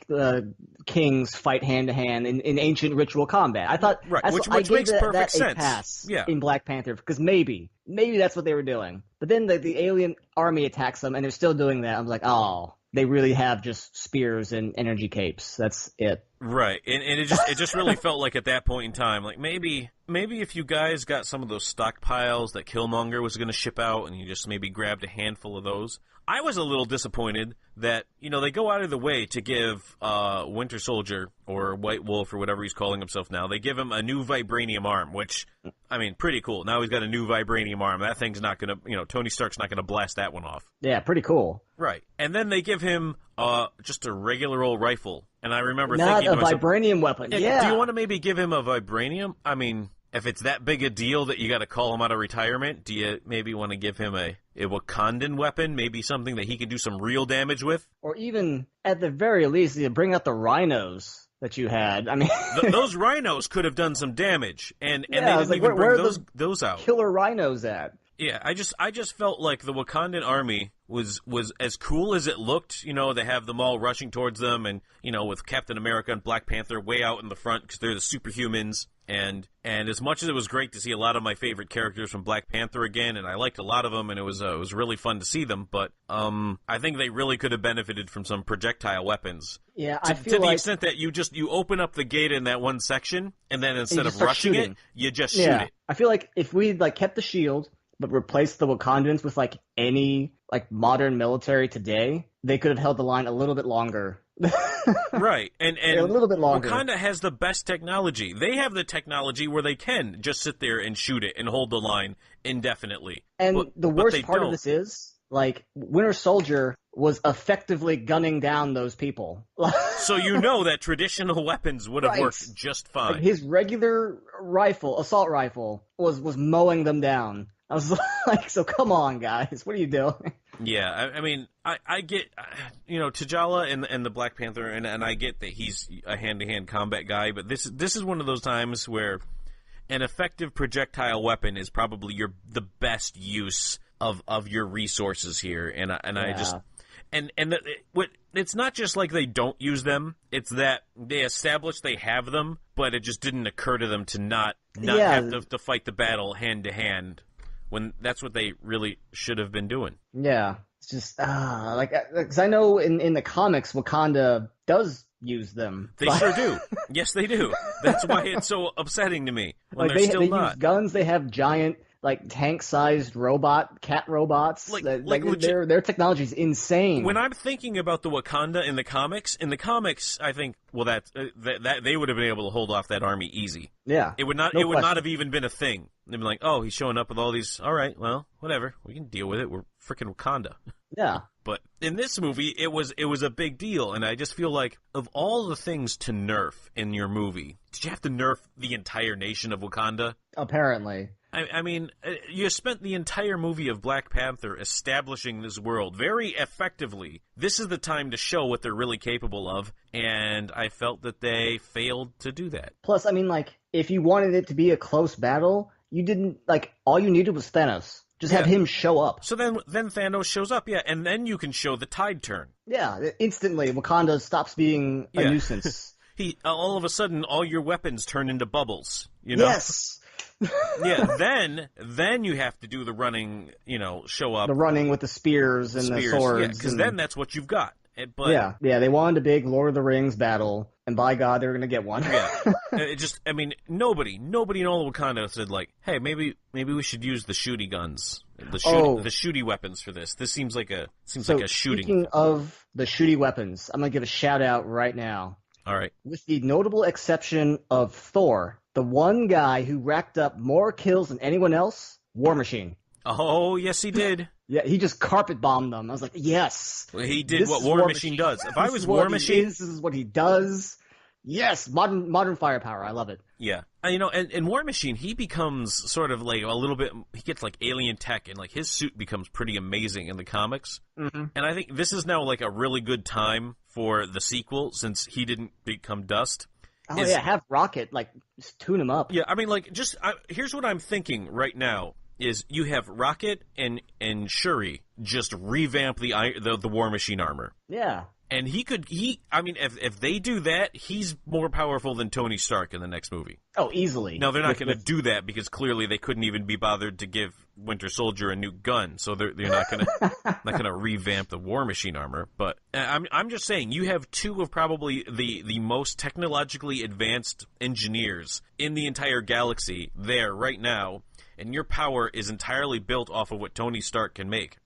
kings fight hand to hand in ancient ritual combat. I thought, which makes perfect sense. A pass in Black Panther because maybe that's what they were doing. But then the alien army attacks them and they're still doing that. I was like, oh, they really have just spears and energy capes. That's it. Right, and it just really felt like at that point in time, like maybe if you guys got some of those stockpiles that Killmonger was going to ship out, and you just maybe grabbed a handful of those. I was a little disappointed that they go out of the way to give Winter Soldier or White Wolf or whatever he's calling himself now. They give him a new vibranium arm, which I mean, pretty cool. Now he's got a new vibranium arm. That thing's not gonna, Tony Stark's not gonna blast that one off. Yeah, pretty cool. Right, and then they give him just a regular old rifle. And I remember not thinking a vibranium weapon. Yeah. Do you want to maybe give him a vibranium? I mean, if it's that big a deal that you got to call him out of retirement, do you maybe want to give him a Wakandan weapon? Maybe something that he can do some real damage with? Or even, at the very least, you bring out the rhinos that you had. I mean, those rhinos could have done some damage, and they didn't even bring those out. Killer rhinos at? Yeah, I just felt like the Wakandan army was as cool as it looked. They have them all rushing towards them, and with Captain America and Black Panther way out in the front because they're the superhumans. And as much as it was great to see a lot of my favorite characters from Black Panther again, and I liked a lot of them, and it was really fun to see them. But I think they really could have benefited from some projectile weapons. Yeah, I feel to the extent that you open up the gate in that one section, and then instead of rushing it, you just shoot it. I feel like if we kept the shield but replaced the Wakandans with any modern military today, they could have held the line a little bit longer. Right, and a little bit longer. Wakanda has the best technology. They have the technology where they can just sit there and shoot it and hold the line indefinitely. And the worst part of this is, Winter Soldier was effectively gunning down those people. So that traditional weapons would have worked just fine. His regular assault rifle, was mowing them down. I was like, so come on, guys, what are you doing? Yeah, I mean, I get, T'Challa and the Black Panther, and I get that he's a hand-to-hand combat guy, but this is one of those times where an effective projectile weapon is probably the best use of your resources here, it's not just like they don't use them, it's that they establish they have them, but it just didn't occur to them to not have to fight the battle hand-to-hand. When that's what they really should have been doing. Yeah, it's just because I know in the comics Wakanda does use them. They sure do. Yes, they do. That's why it's so upsetting to me when they're still they not. Use guns. They have giant like tank-sized cat robots. Like Their technology's insane. When I'm thinking about the Wakanda in the comics, I think, well, that they would have been able to hold off that army easy. Yeah, it would not. No it would question. not have even been a thing. They'd be like, oh, he's showing up with all these. All right, well, whatever. We can deal with it. We're freaking Wakanda. Yeah. But in this movie, it was a big deal, and I just feel like of all the things to nerf in your movie, did you have to nerf the entire nation of Wakanda? Apparently. I mean, you spent the entire movie of Black Panther establishing this world very effectively. This is the time to show what they're really capable of, and I felt that they failed to do that. Plus, I mean, like, if you wanted it to be a close battle, you didn't, like, all you needed was Thanos. Just have him show up. So then Thanos shows up, yeah, and then you can show the tide turn. Yeah, instantly, Wakanda stops being a nuisance. All of a sudden, all your weapons turn into bubbles, you know? Yes! Yeah, then you have to do the running, show up. The running with the spears and the swords. Yeah, because then that's what you've got. But yeah, they wanted a big Lord of the Rings battle, and by God, they're going to get one. Nobody in all of Wakanda said, like, hey, maybe we should use the shooty guns, the shooty weapons for this. This seems like a shooting. Speaking of the shooty weapons, I'm going to give a shout out right now. All right. With the notable exception of Thor, the one guy who racked up more kills than anyone else, War Machine. Oh, yes, he did. Yeah, he just carpet bombed them. I was like, yes. Well, he did what War Machine does. If I was War Machine, this is what he does. Yes, modern firepower. I love it. Yeah, and War Machine, he becomes sort of like a little bit. He gets like alien tech, and like his suit becomes pretty amazing in the comics. Mm-hmm. And I think this is now like a really good time for the sequel since he didn't become dust. Oh yeah, have Rocket like just tune him up. Yeah, I mean like here's what I'm thinking right now. Is you have Rocket and Shuri just revamp the War Machine armor. Yeah. And if they do that, he's more powerful than Tony Stark in the next movie. Oh, easily. Now, they're not going to do that because clearly they couldn't even be bothered to give Winter Soldier a new gun, so they're not going to revamp the War Machine armor. But I'm just saying, you have two of probably the most technologically advanced engineers in the entire galaxy there right now, and your power is entirely built off of what Tony Stark can make.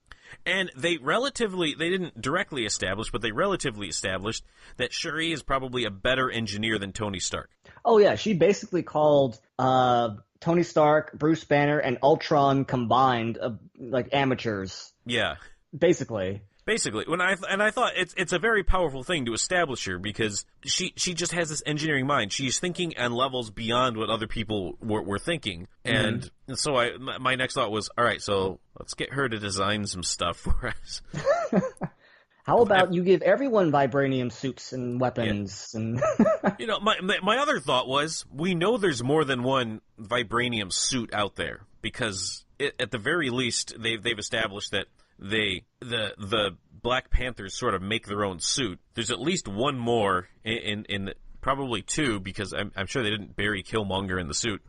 And they didn't directly establish, but they relatively established that Shuri is probably a better engineer than Tony Stark. Oh yeah, she basically called Tony Stark, Bruce Banner, and Ultron combined like amateurs. Yeah. Basically, I thought it's a very powerful thing to establish her because she just has this engineering mind. She's thinking on levels beyond what other people were thinking. And so my next thought was, all right, so let's get her to design some stuff for us. How about you give everyone vibranium suits and weapons? Yeah. And my other thought was, we know there's more than one vibranium suit out there because at the very least they've established that the Black Panthers sort of make their own suit. There's at least one more in probably two because I'm sure they didn't bury Killmonger in the suit.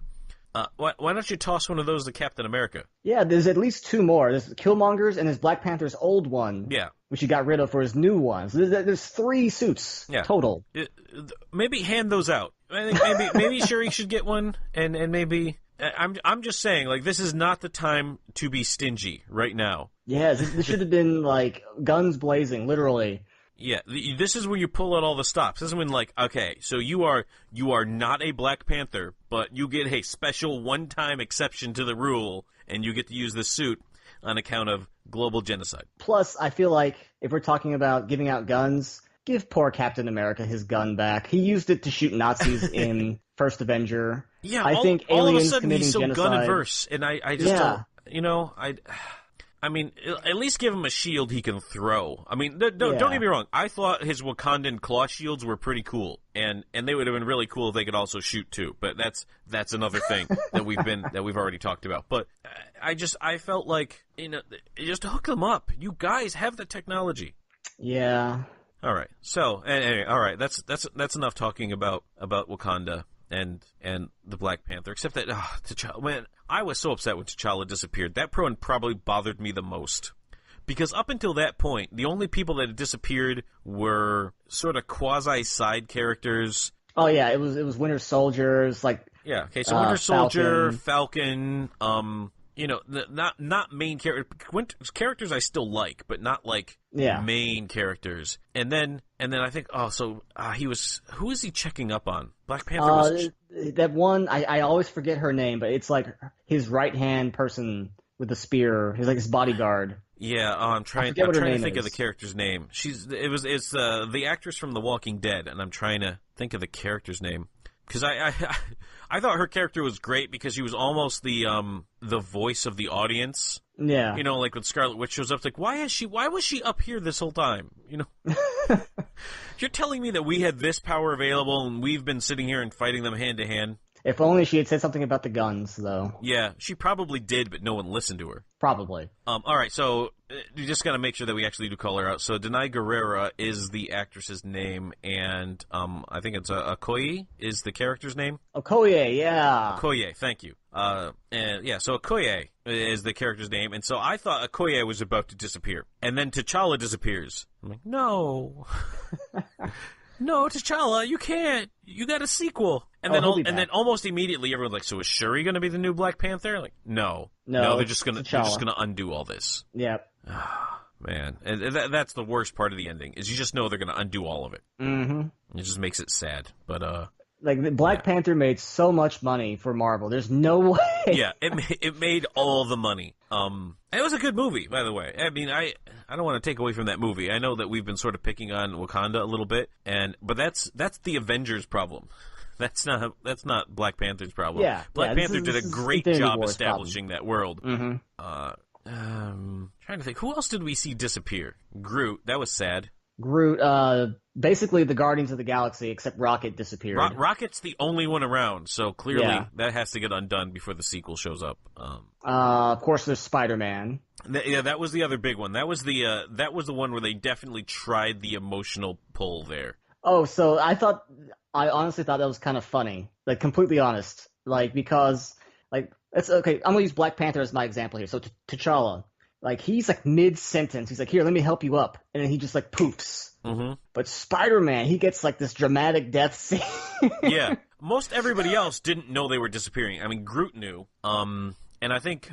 Why don't you toss one of those to Captain America? Yeah, there's at least two more. There's Killmonger's and there's Black Panther's old one. Yeah. Which he got rid of for his new one. So there's three suits total. Maybe hand those out. I think maybe Shuri should get one, and maybe I'm just saying, like, this is not the time to be stingy right now. Yeah, this should have been like guns blazing, literally. Yeah, this is where you pull out all the stops. This is when, like, okay, so you are not a Black Panther, but you get a special one-time exception to the rule, and you get to use this suit on account of global genocide. Plus, I feel like if we're talking about giving out guns, give poor Captain America his gun back. He used it to shoot Nazis in First Avenger. Yeah, I think all of a aliens sudden committing he's so genocide. gun-averse, and I just don't, I mean, at least give him a shield he can throw. I mean, don't get me wrong. I thought his Wakandan claw shields were pretty cool, and they would have been really cool if they could also shoot too. But that's another thing that we've already talked about. But I felt like just hook them up. You guys have the technology. Yeah. All right. So anyway, all right. That's enough talking about Wakanda and the Black Panther. Except that T'Challa, man, I was so upset when T'Challa disappeared. That probably bothered me the most. Because up until that point, the only people that had disappeared were sort of quasi-side characters. Oh yeah, it was Winter Soldier. It was like Winter Soldier, Falcon, not main characters I still like, but not like main characters. And then I think who is he checking up on? Black Panther was that one. I always forget her name, but it's like his right hand person with the spear. He's like his bodyguard. Yeah, I'm trying to think of the character's name. It's the actress from The Walking Dead, and I'm trying to think of the character's name. Because I thought her character was great because she was almost the voice of the audience. Yeah. Like when Scarlet Witch shows up, it's like, why was she up here this whole time? You're telling me that we had this power available and we've been sitting here and fighting them hand to hand? If only she had said something about the guns, though. Yeah, she probably did, but no one listened to her. Probably. All right, so you just got to make sure that we actually do call her out. So Denai Guerrera is the actress's name, and I think it's Okoye is the character's name. Okoye, yeah. Okoye, thank you. So Okoye is the character's name, and so I thought Okoye was about to disappear, and then T'Challa disappears. I'm like, no. No, T'Challa, you can't. You got a sequel. And then almost immediately everyone's like, so is Shuri going to be the new Black Panther? Like, no, they're just going to undo all this. Yep. Man, and that's the worst part of the ending is you just know they're going to undo all of it. Mm-hmm. It just makes it sad. But the Black Panther made so much money for Marvel. There's no way. Yeah, it made all the money. It was a good movie, by the way. I mean, I don't want to take away from that movie. I know that we've been sort of picking on Wakanda a little bit, but that's the Avengers problem. That's not Black Panther's problem. Yeah, Black Panther did a great job establishing that world. Mm-hmm. Trying to think, who else did we see disappear? Groot. That was sad. Groot, basically the Guardians of the Galaxy, except Rocket disappeared. Rocket's the only one around, so clearly that has to get undone before the sequel shows up. Of course, there's Spider-Man. That was the other big one. That was the one where they definitely tried the emotional pull there. Oh, so I honestly thought that was kind of funny. Like, completely honest. Like, because, like, it's okay, I'm gonna use Black Panther as my example here. So, T'Challa. Like, he's like mid-sentence. He's like, here, let me help you up. And then he just like poofs. Mm-hmm. But Spider-Man, he gets like this dramatic death scene. Yeah. Most everybody else didn't know they were disappearing. I mean, Groot knew. And I think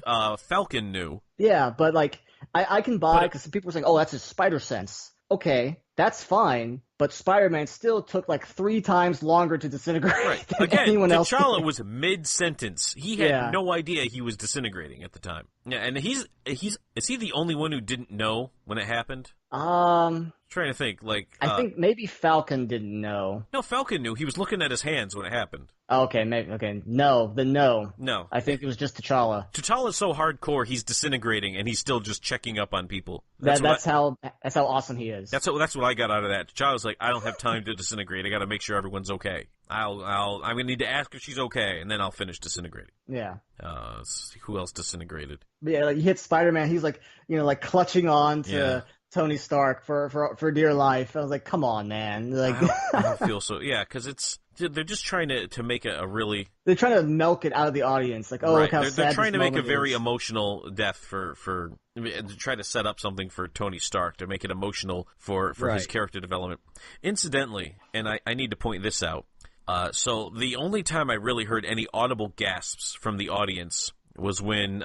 Falcon knew. Yeah, but like, I can buy, because some people were saying, oh, that's his spider sense. Okay, that's fine, but Spider-Man still took like 3 times longer to disintegrate than anyone else. T'Challa was mid-sentence. He had no idea he was disintegrating at the time. Yeah, and is he the only one who didn't know when it happened? Trying to think, like... I think maybe Falcon didn't know. No, Falcon knew. He was looking at his hands when it happened. Okay, maybe. Okay, no. No. I think it was just T'Challa. T'Challa's so hardcore, he's disintegrating, and he's still just checking up on people. That's how awesome he is. That's what I got out of that. T'Challa's like, I don't have time to disintegrate. I got to make sure everyone's okay. I'm gonna need to ask if she's okay, and then I'll finish disintegrating. Yeah. Let's see, who else disintegrated? Yeah, like, you hit Spider-Man, he's like, like clutching on to Tony Stark for dear life. I was like, come on, man. Like, I don't feel so. Yeah, because they're just trying to make a really. They're trying to milk it out of the audience. Like, oh, right. Look how sad They're trying to make a very is. Emotional death for to try to set up something for Tony Stark to make it emotional for his character development. Incidentally, and I need to point this out. So the only time I really heard any audible gasps from the audience was when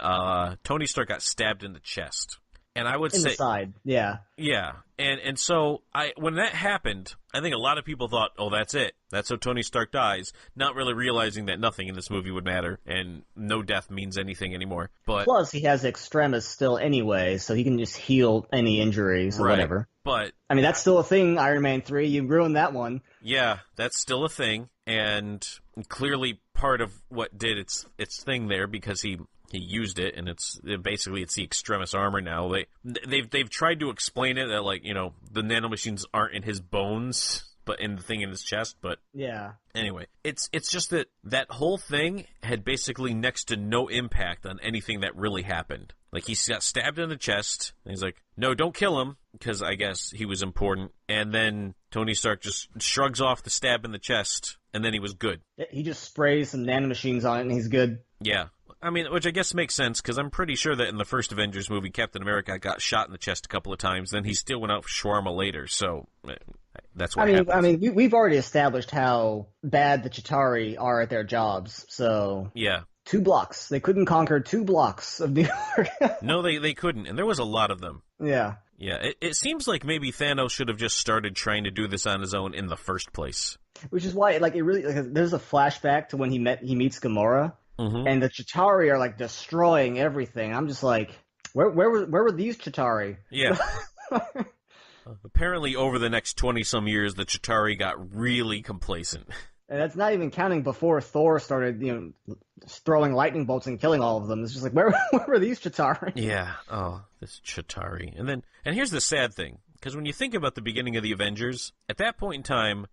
Tony Stark got stabbed in the chest. And I would say the side, yeah. Yeah. And so when that happened, I think a lot of people thought, oh, that's it. That's how Tony Stark dies, not really realizing that nothing in this movie would matter and no death means anything anymore. But plus he has Extremis still anyway, so he can just heal any injuries or whatever. But I mean, that's still a thing, Iron Man 3. You ruined that one. Yeah, that's still a thing, and clearly part of what did its thing there because he used it, and it's basically the Extremis armor now. They've tried to explain it that, like, the nanomachines aren't in his bones, but in the thing in his chest. But yeah. Anyway, it's just that whole thing had basically next to no impact on anything that really happened. Like, he got stabbed in the chest, and he's like, no, don't kill him, because I guess he was important. And then Tony Stark just shrugs off the stab in the chest, and then he was good. He just sprays some nanomachines on it, and he's good. Yeah. I mean, which I guess makes sense, because I'm pretty sure that in the first Avengers movie, Captain America got shot in the chest a couple of times, then he still went out for shawarma later, so that's what happens. I mean, we've already established how bad the Chitauri are at their jobs, so... Yeah. 2 blocks. They couldn't conquer 2 blocks of New York. No, they couldn't, and there was a lot of them. Yeah. Yeah, it seems like maybe Thanos should have just started trying to do this on his own in the first place. Which is why, like, it really, like, there's a flashback to when he meets Gamora, and the Chitauri are like destroying everything. I'm just like, where were these Chitauri? Yeah. Apparently, over the next 20-some years, the Chitauri got really complacent. And that's not even counting before Thor started, throwing lightning bolts and killing all of them. It's just like, where were these Chitauri? Yeah. Oh, this Chitauri. And here's the sad thing. Because when you think about the beginning of the Avengers, at that point in time,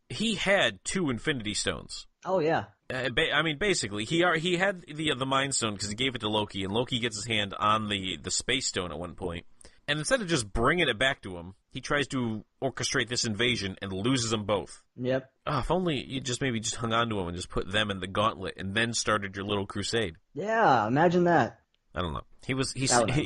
he had 2 Infinity Stones. Oh, yeah. Basically, he had the Mind Stone because he gave it to Loki, and Loki gets his hand on the Space Stone at one point. And instead of just bringing it back to him, he tries to orchestrate this invasion and loses them both. Yep. Oh, if only you maybe just hung on to him and just put them in the gauntlet and then started your little crusade. Yeah, imagine that. I don't know. He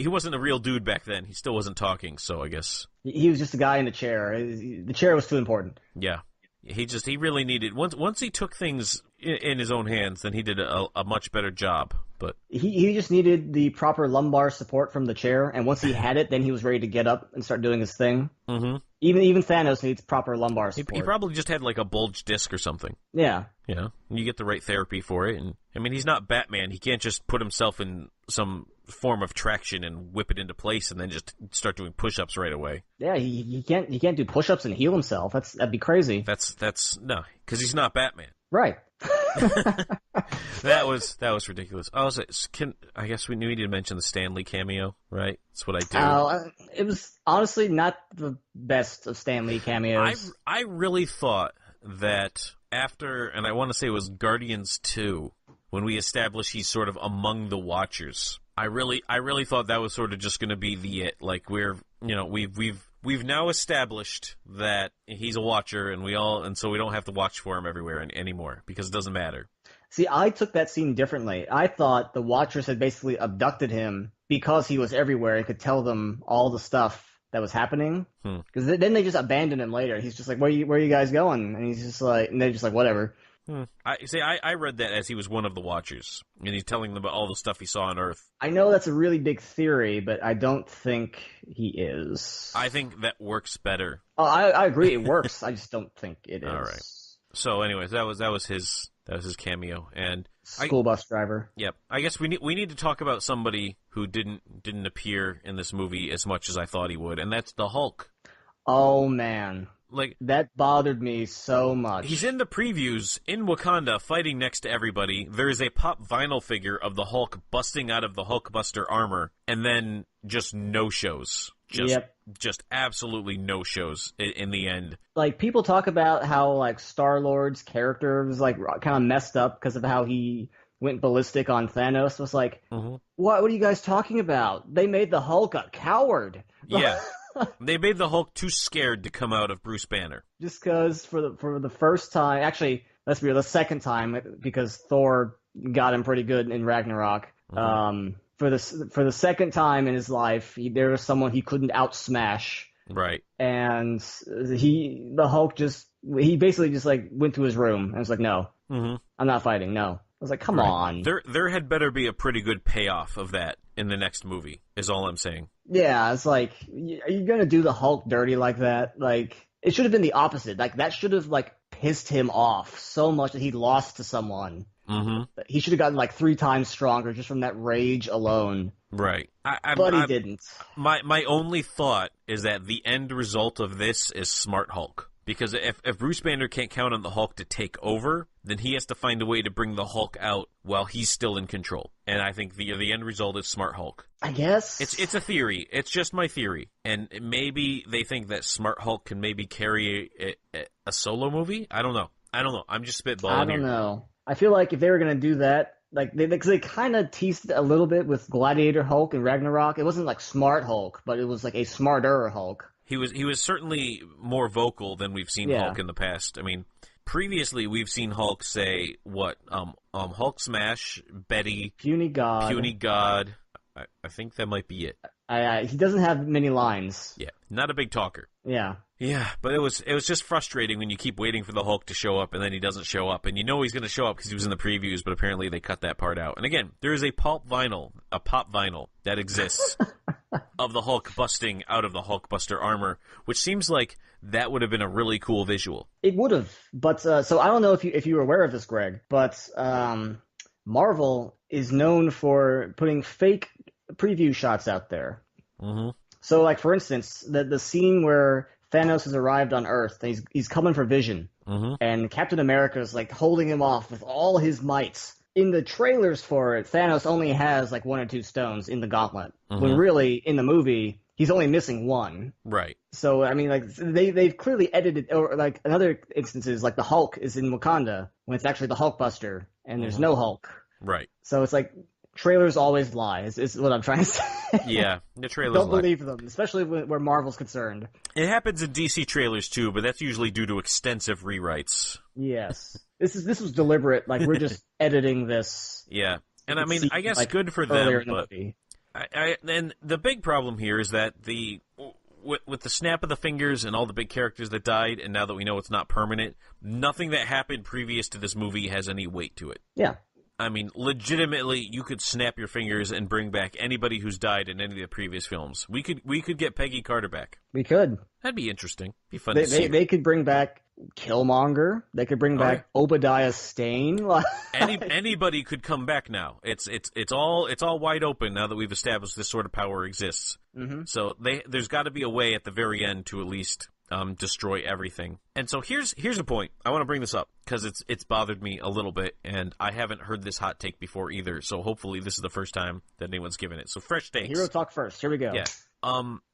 wasn't a real dude back then. He still wasn't talking, so I guess he was just a guy in a chair. The chair was too important. Yeah. He really needed once he took things in his own hands, then he did a much better job. But he just needed the proper lumbar support from the chair, and once he had it, then he was ready to get up and start doing his thing. Mm-hmm. Even Thanos needs proper lumbar support. He probably just had like a bulged disc or something. Yeah. Yeah, you get the right therapy for it, and I mean he's not Batman. He can't just put himself in some form of traction and whip it into place and then just start doing push-ups right away. Yeah, he can't do push-ups and heal himself. That'd be crazy. That's no, because he's not Batman. Right. That was ridiculous. I guess we need to mention the Stan Lee cameo, right? That's what I do. It was honestly not the best of Stan Lee cameos. I really thought that after, and I want to say it was Guardians 2, when we established he's sort of among the Watchers. I really thought that was sort of just going to be it. Like we've now established that he's a Watcher, and so we don't have to watch for him everywhere anymore because it doesn't matter. See, I took that scene differently. I thought the Watchers had basically abducted him because he was everywhere and could tell them all the stuff that was happening. Because then they just abandoned him later. He's just like, where are you guys going? And he's just like, and they're just like, whatever. I read that as he was one of the Watchers, and he's telling them about all the stuff he saw on Earth. I know that's a really big theory, but I don't think he is. I think that works better. Oh, I agree, it works. I just don't think it is. All right. So, anyways, that was his cameo, and school bus driver. Yep. I guess we need to talk about somebody who didn't appear in this movie as much as I thought he would, and that's the Hulk. Oh man. Like, that bothered me so much. He's in the previews in Wakanda fighting next to everybody. There is a pop vinyl figure of the Hulk busting out of the Hulkbuster armor, and then just no-shows. Just absolutely no-shows in the end. Like, people talk about how, like, Star-Lord's character was, like, kind of messed up because of how he went ballistic on Thanos. It was like, what are you guys talking about? They made the Hulk a coward. Yeah. They made the Hulk too scared to come out of Bruce Banner. Just because for the first time, actually, let's be real, the second time, because Thor got him pretty good in Ragnarok. For the second time in his life, there was someone he couldn't outsmash. Right. And the Hulk he basically just like went to his room and was like, no, I'm not fighting. No. I was like, come on. There had better be a pretty good payoff of that in the next movie, is all I'm saying. Yeah, it's like, are you going to do the Hulk dirty like that? Like, it should have been the opposite. Like, that should have, like, pissed him off so much that he lost to someone. He should have gotten, like, 3 times stronger just from that rage alone. Right. But he didn't. My only thought is that the end result of this is Smart Hulk. Because if Bruce Banner can't count on the Hulk to take over, then he has to find a way to bring the Hulk out while he's still in control. And I think the end result is Smart Hulk. I guess. It's a theory. It's just my theory. And maybe they think that Smart Hulk can maybe carry a solo movie? I don't know. I'm just spitballing here. I don't know. I feel like if they were going to do that, like because they kind of teased it a little bit with Gladiator Hulk and Ragnarok. It wasn't like Smart Hulk, but it was like a smarter Hulk. He was certainly more vocal than we've seen Hulk in the past. I mean, previously we've seen Hulk say what? Hulk smash, Betty, Puny God. I think that might be it. He doesn't have many lines. Yeah, not a big talker. Yeah. Yeah, but it was just frustrating when you keep waiting for the Hulk to show up and then he doesn't show up, and you know he's going to show up because he was in the previews, but apparently they cut that part out. And again, there is a pop vinyl that exists of the Hulk busting out of the Hulkbuster armor, which seems like that would have been a really cool visual. It would have, but so I don't know if you were aware of this, Greg, but Marvel is known for putting fake preview shots out there. Mm-hmm. So, like for instance, the scene where Thanos has arrived on Earth, and he's coming for Vision, and Captain America is like holding him off with all his might. In the trailers for it, Thanos only has like 1 or 2 stones in the gauntlet, when really in the movie he's only missing 1. Right. So I mean, like they've clearly edited, or like in other instances, like the Hulk is in Wakanda when it's actually the Hulkbuster, and there's no Hulk. Right. So it's like trailers always lie. Is what I'm trying to say. Yeah, the trailers Don't lie. believe them, especially where Marvel's concerned. It happens in DC trailers too, but that's usually due to extensive rewrites. Yes. This was deliberate. Like, we're just editing this. Yeah. And I mean, I guess like, good for them, but and the big problem here is that with the snap of the fingers and all the big characters that died, and now that we know it's not permanent, nothing that happened previous to this movie has any weight to it. Yeah. I mean, legitimately, you could snap your fingers and bring back anybody who's died in any of the previous films. We could get Peggy Carter back. We could. That'd be interesting. Be fun to see. They could bring back Killmonger. They could bring back Obadiah Stane. Anybody could come back now. It's all wide open now that we've established this sort of power exists. Mm-hmm. So there's got to be a way at the very end to at least destroy everything. And so here's the point. I want to bring this up because it's bothered me a little bit, and I haven't heard this hot take before either. So hopefully this is the first time that anyone's given it. So fresh takes. Hero talk first. Here we go. Yeah.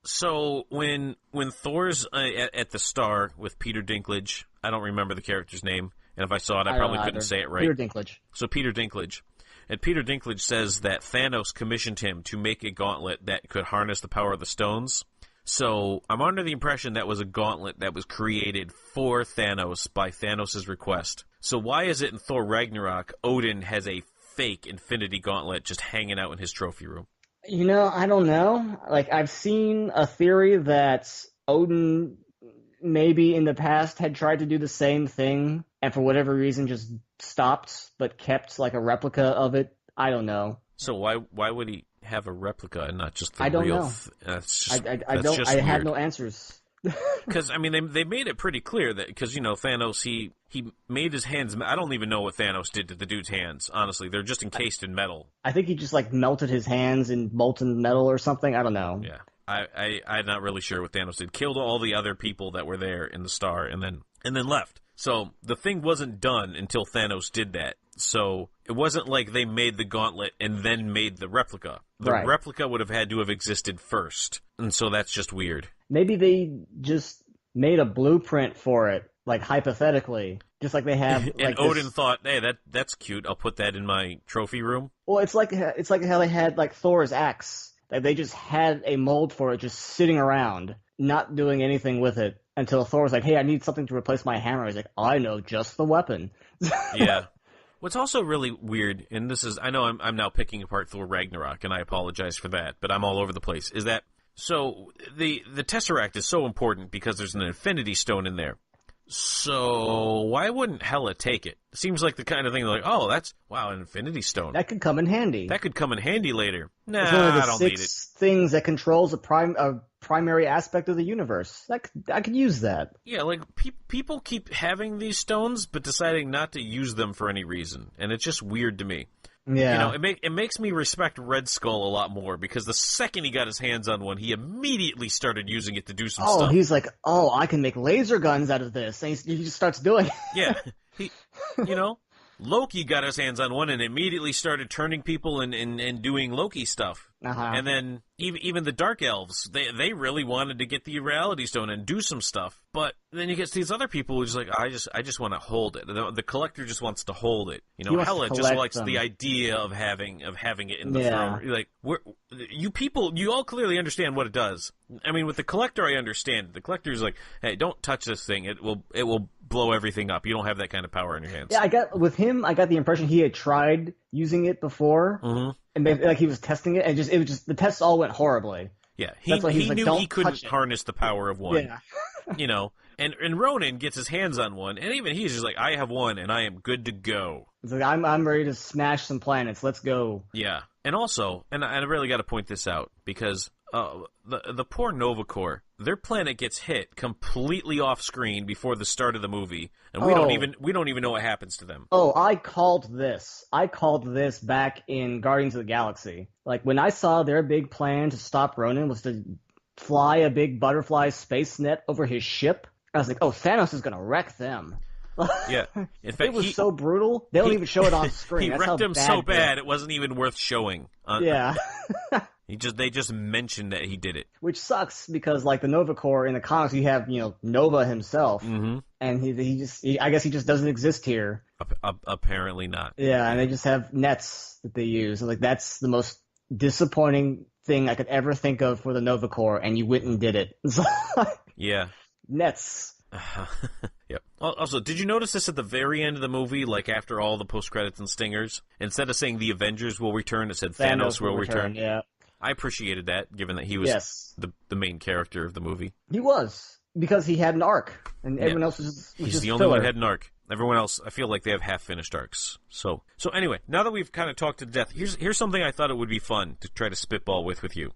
So when Thor's at the Star with Peter Dinklage, I don't remember the character's name, and if I saw it, I probably couldn't say it right. Peter Dinklage. So Peter Dinklage. And Peter Dinklage says that Thanos commissioned him to make a gauntlet that could harness the power of the stones. So I'm under the impression that was a gauntlet that was created for Thanos by Thanos' request. So why is it in Thor Ragnarok, Odin has a fake Infinity Gauntlet just hanging out in his trophy room? You know, I don't know. Like, I've seen a theory that Odin maybe in the past had tried to do the same thing and for whatever reason just stopped but kept like a replica of it. I don't know. So why would he have a replica and not just the I don't real? know. I have no answers. Because I mean, they made it pretty clear that because Thanos he made his hands. I don't even know what Thanos did to the dude's hands. Honestly, they're just encased in metal. I think he just like melted his hands in molten metal or something. I don't know. Yeah, I'm not really sure what Thanos did. Killed all the other people that were there in the Star, and then left. So the thing wasn't done until Thanos did that. So it wasn't like they made the gauntlet and then made the replica. The replica would have had to have existed first, and so that's just weird. Maybe they just made a blueprint for it, like hypothetically, just like they have. And like Odin thought, "Hey, that's cute. I'll put that in my trophy room." Well, it's like how they had like Thor's axe. Like they just had a mold for it, just sitting around, not doing anything with it until Thor was like, "Hey, I need something to replace my hammer." He's like, "I know just the weapon." Yeah. What's also really weird, and this is, I know I'm now picking apart Thor Ragnarok, and I apologize for that, but I'm all over the place, is that, so the Tesseract is so important because there's an Infinity Stone in there. So why wouldn't Hela take it? Seems like the kind of thing like, oh, an Infinity Stone. That could come in handy. That could come in handy later. Nah, it's one of the I don't need it. 6 things that controls a primary aspect of the universe. I could use that. Yeah, like people keep having these stones, but deciding not to use them for any reason, and it's just weird to me. Yeah, it makes me respect Red Skull a lot more because the second he got his hands on one, he immediately started using it to do some stuff. Oh, he's like, I can make laser guns out of this, and he just starts doing it. Yeah, Loki got his hands on one and immediately started turning people and doing Loki stuff. Uh-huh. And then even the Dark Elves, they really wanted to get the Reality Stone and do some stuff. But then you get these other people who just like, I just want to hold it. The collector just wants to hold it. Hela just likes the idea of having it in the throne. You're like, you people, you all clearly understand what it does. I mean, with the collector, I understand. The collector's like, hey, don't touch this thing. It will blow everything up. You don't have that kind of power in your hands. Yeah, I got the impression he had tried using it before, and he was testing it, and the tests all went horribly. Yeah, That's why he like, knew "Don't he couldn't touch it." harness the power of one. Yeah. And Ronan gets his hands on one, and even he's just like, I have one, and I am good to go. It's like, I'm ready to smash some planets. Let's go. Yeah, and also, and I really got to point this out because the poor Nova Corps, their planet gets hit completely off screen before the start of the movie, and we don't even know what happens to them. Oh, I called this. I called this back in Guardians of the Galaxy. Like when I saw their big plan to stop Ronan was to fly a big butterfly space net over his ship, I was like, oh, Thanos is gonna wreck them. Yeah, in fact, it was so brutal. They don't even show it on screen. He That's wrecked how him bad so bad it wasn't even worth showing. Yeah. They just mentioned that he did it, which sucks because like the Nova Corps in the comics, you have Nova himself, and he I guess he just doesn't exist here. Apparently not. Yeah, and they just have nets that they use. And, like that's the most disappointing thing I could ever think of for the Nova Corps, and you went and did it. Yeah. Nets. Yep. Also, did you notice this at the very end of the movie, like after all the post-credits and stingers? Instead of saying the Avengers will return, it said Thanos will return. Yeah. I appreciated that, given that he was the main character of the movie. He was, because he had an arc, and everyone else was He's just the only one who had an arc. Everyone else, I feel like they have half-finished arcs. So anyway, now that we've kind of talked to death, here's something I thought it would be fun to try to spitball with you.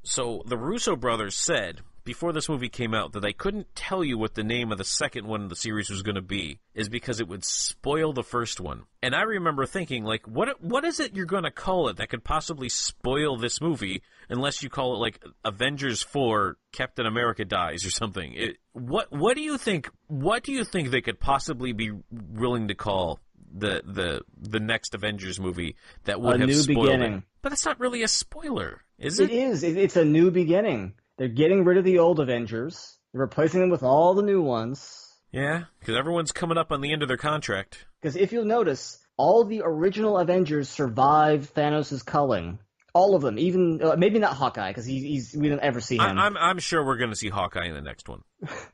So the Russo brothers said before this movie came out that they couldn't tell you what the name of the second one of the series was going to be, is because it would spoil the first one. And I remember thinking, like, what is it you're going to call it that could possibly spoil this movie, unless you call it like Avengers 4 Captain America dies or something? What do you think? What do you think they could possibly be willing to call the next Avengers movie that would have spoiled it? But it's not really a spoiler, is it? It is. It's a new beginning. They're getting rid of the old Avengers. They're replacing them with all the new ones. Yeah, because everyone's coming up on the end of their contract. Because if you'll notice, all the original Avengers survived Thanos' culling. All of them, even maybe not Hawkeye, because we don't ever see him. I'm sure we're going to see Hawkeye in the next one.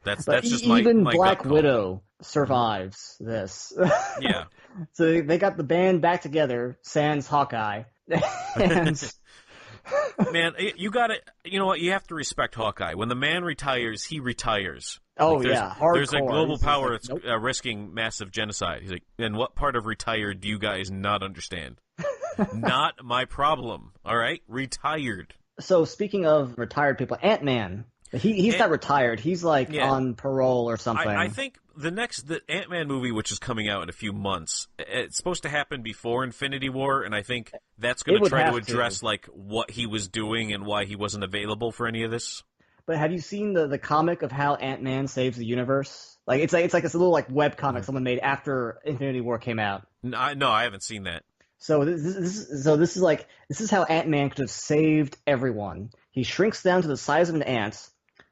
That's just even my Black Widow survives this. Yeah. So they got the band back together, sans Hawkeye. And man, you got to, you know what? You have to respect Hawkeye. When the man retires, he retires. Oh, like, yeah, hardcore. There's a global power like, that's risking massive genocide. He's like, and what part of retired do you guys not understand? Not my problem. All right, retired. So speaking of retired people, Ant-Man. He's not retired. He's like on parole or something. I think the Ant-Man movie, which is coming out in a few months, it's supposed to happen before Infinity War, and I think that's going to try to address like what he was doing and why he wasn't available for any of this. But have you seen the comic of how Ant-Man saves the universe? Like it's like this little like web comic someone made after Infinity War came out. No, I haven't seen that. So this is how Ant-Man could have saved everyone. He shrinks down to the size of an ant,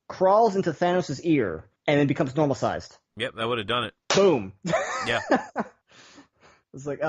crawls into Thanos' ear, and then becomes normal sized. Yep, that would have done it. Boom. Yeah. It's like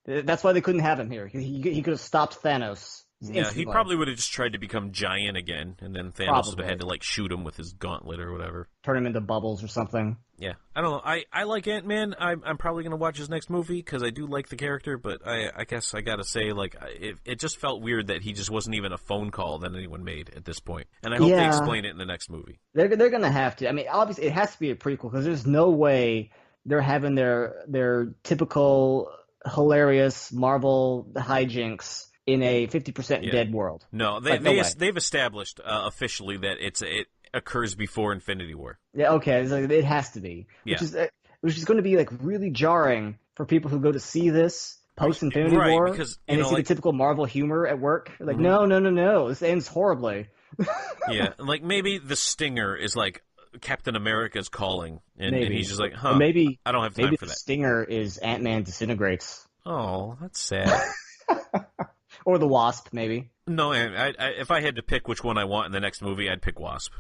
that's why they couldn't have him here. He could have stopped Thanos. Yeah, he probably would have just tried to become giant again, and then Thanos would have had to like shoot him with his gauntlet or whatever. Turn him into bubbles or something. Yeah, I don't know. I like Ant-Man. I'm probably going to watch his next movie because I do like the character, but I guess I got to say, like, it just felt weird that he just wasn't even a phone call that anyone made at this point. And I hope they explain it in the next movie. They're going to have to. I mean, obviously, it has to be a prequel because there's no way they're having their typical hilarious Marvel hijinks in a 50% dead world. No, they've established officially that it occurs before Infinity War. Yeah, okay, it has to be. Yeah. Which is going to be like really jarring for people who go to see this post Infinity War, because, and they see the typical Marvel humor at work. Like, no, this ends horribly. Yeah, like maybe the stinger is like Captain America's calling, and he's just like, huh? Or maybe I don't have time for that. The stinger is Ant-Man disintegrates. Oh, that's sad. Or the Wasp, maybe. No, if I had to pick which one I want in the next movie, I'd pick Wasp.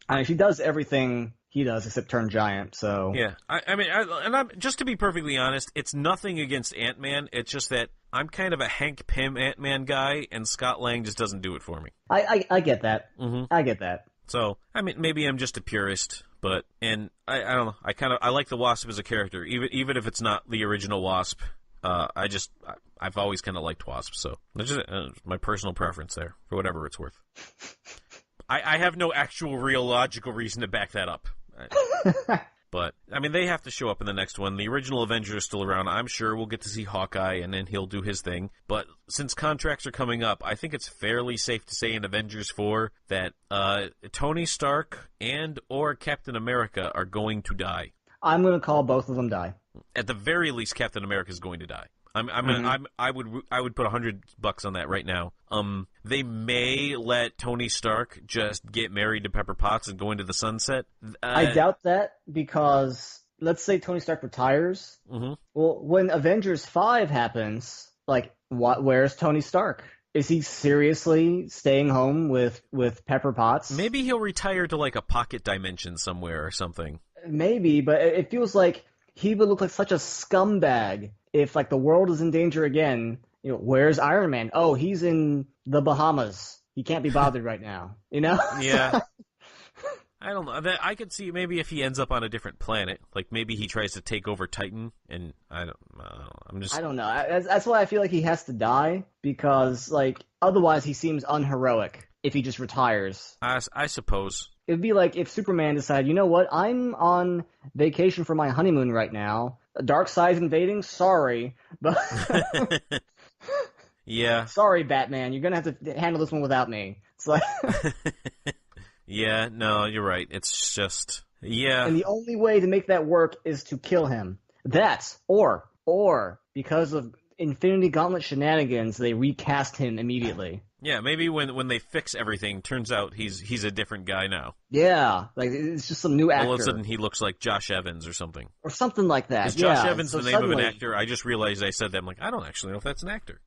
I mean, she does everything he does except turn giant, so... Yeah, I'm just to be perfectly honest, it's nothing against Ant-Man, it's just that I'm kind of a Hank Pym Ant-Man guy, and Scott Lang just doesn't do it for me. I get that. Mm-hmm. I get that. So, I mean, maybe I'm just a purist, and I don't know, I like the Wasp as a character, even if it's not the original Wasp. I've always kind of liked Wasp, so that's just my personal preference there, for whatever it's worth. I have no actual real logical reason to back that up. But, I mean, they have to show up in the next one. The original Avengers is still around. I'm sure we'll get to see Hawkeye, and then he'll do his thing. But since contracts are coming up, I think it's fairly safe to say in Avengers 4 that Tony Stark and or Captain America are going to die. I'm going to call both of them die. At the very least, Captain America is going to die. I would put $100 on that right now. They may let Tony Stark just get married to Pepper Potts and go into the sunset. I doubt that, because let's say Tony Stark retires. Mm-hmm. Well, when Avengers 5 happens, like, where's Tony Stark? Is he seriously staying home with Pepper Potts? Maybe he'll retire to like a pocket dimension somewhere or something. Maybe, but it feels like he would look like such a scumbag if, like, the world is in danger again. You know, where's Iron Man? Oh, he's in the Bahamas. He can't be bothered right now. You know? Yeah. I don't know. I could see maybe if he ends up on a different planet, like maybe he tries to take over Titan, and I don't know. That's why I feel like he has to die, because, like, otherwise he seems unheroic if he just retires. I suppose. It'd be like if Superman decided, you know what, I'm on vacation for my honeymoon right now. Darkseid's invading? Sorry. But yeah. Sorry, Batman. You're going to have to handle this one without me. It's like... Yeah, no, you're right. It's just... Yeah. And the only way to make that work is to kill him. That, or because of Infinity Gauntlet shenanigans, they recast him immediately. Yeah, maybe when they fix everything, turns out he's a different guy now. Yeah, like it's just some new actor. All of a sudden he looks like Josh Evans or something. Or something like that. Is Josh Evans the name of an actor? I just realized I said that. I'm like, I don't actually know if that's an actor.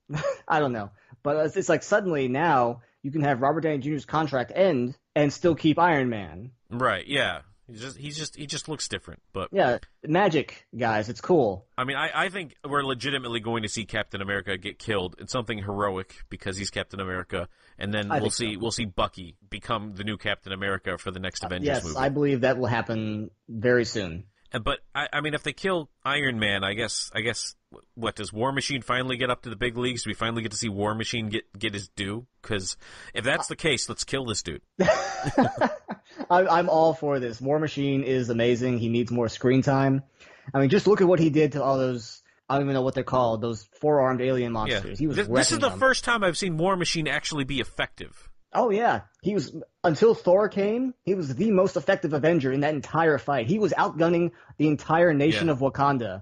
I don't know. But it's like suddenly now you can have Robert Downey Jr.'s contract end and still keep Iron Man. Right, yeah. He just looks different, but yeah, magic, guys. It's cool. I mean, I think we're legitimately going to see Captain America get killed in something heroic because he's Captain America, and then we'll see Bucky become the new Captain America for the next Avengers movie. Yes, I believe that will happen very soon. But I mean, if they kill Iron Man, I guess. What, does War Machine finally get up to the big leagues? Do we finally get to see War Machine get his due? Because if that's the case, let's kill this dude. I'm all for this. War Machine is amazing. He needs more screen time. I mean, just look at what he did to all those, I don't even know what they're called, those four-armed alien monsters. Yeah. He was This is the first time I've seen War Machine actually be effective. Oh, yeah. He was, until Thor came, he was the most effective Avenger in that entire fight. He was outgunning the entire nation of Wakanda.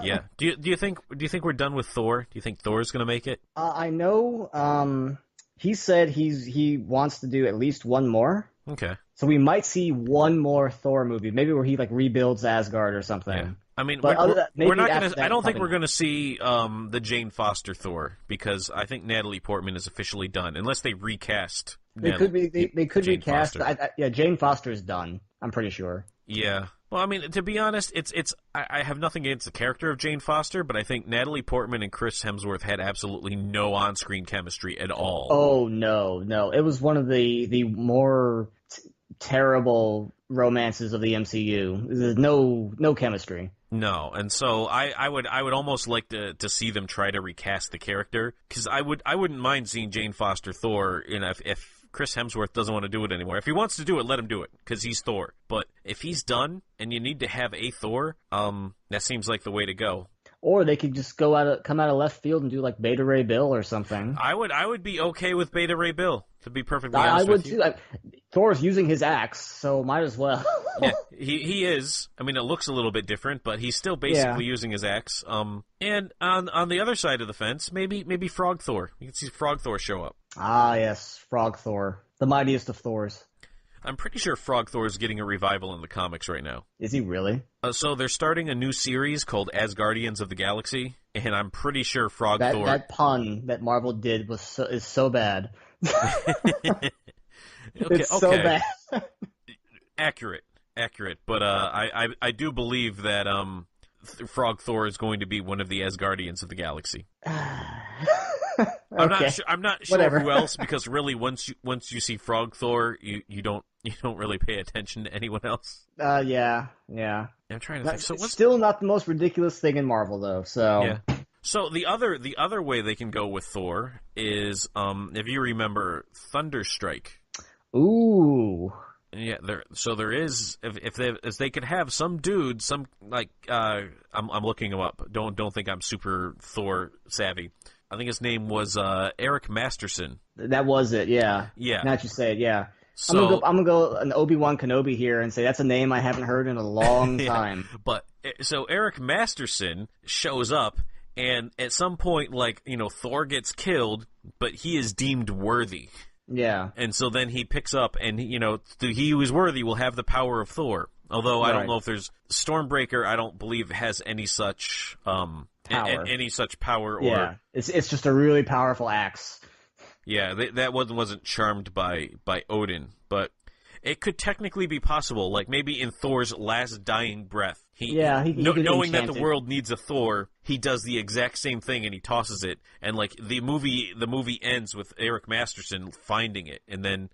Yeah. Do you think we're done with Thor? Do you think Thor's going to make it? I know he said he wants to do at least one more. Okay. So we might see one more Thor movie, maybe where he like rebuilds Asgard or something. Yeah. I mean, but we're not going to. I don't think we're going to see the Jane Foster Thor, because I think Natalie Portman is officially done, unless they recast. They could recast. Jane Foster is done. I'm pretty sure. Yeah. Well, I mean, to be honest, I have nothing against the character of Jane Foster, but I think Natalie Portman and Chris Hemsworth had absolutely no on-screen chemistry at all. Oh no, it was one of the more terrible romances of the MCU. There's no chemistry. No, and so I would almost like to see them try to recast the character, because I wouldn't mind seeing Jane Foster Thor if Chris Hemsworth doesn't want to do it anymore. If he wants to do it, let him do it, because he's Thor. But if he's done and you need to have a Thor, that seems like the way to go. Or they could just come out of left field and do like Beta Ray Bill or something. I would be okay with Beta Ray Bill, to be perfectly honest with you. I would too. Thor's using his axe, so might as well. Yeah, he is. I mean, it looks a little bit different, but he's still basically using his axe. And on the other side of the fence, maybe Frog Thor. You can see Frog Thor show up. Ah, yes, Frog Thor, the mightiest of Thors. I'm pretty sure Frog Thor is getting a revival in the comics right now. Is he really? So they're starting a new series called Asgardians of the Galaxy, and I'm pretty sure Frog Thor... That pun that Marvel did is so bad. It's so bad. Accurate. But I do believe that Frog Thor is going to be one of the Asgardians of the Galaxy. I'm not sure Whatever. who else, because really once you see Frog Thor, you don't really pay attention to anyone else. Yeah. I'm trying to think. So what's still not the most ridiculous thing in Marvel though. So yeah. So the other way they can go with Thor is, if you remember, Thunderstrike. Ooh. Yeah, there is if they could have some dude, some like I'm looking him up. Don't think I'm super Thor savvy. I think his name was Eric Masterson. That was it, yeah. Yeah. Now that you say it, yeah. So I'm gonna go an Obi-Wan Kenobi here and say that's a name I haven't heard in a long time. But so Eric Masterson shows up, and at some point, like, Thor gets killed, but he is deemed worthy. Yeah. And so then he picks up, and he who is worthy will have the power of Thor. Although I don't know if there's Stormbreaker. I don't believe has any such power. Any such power. Yeah, it's just a really powerful axe. Yeah, that one wasn't charmed by Odin, but it could technically be possible. Like maybe in Thor's last dying breath, knowing that the world needs a Thor, he does the exact same thing and he tosses it. And like the movie ends with Eric Masterson finding it, and then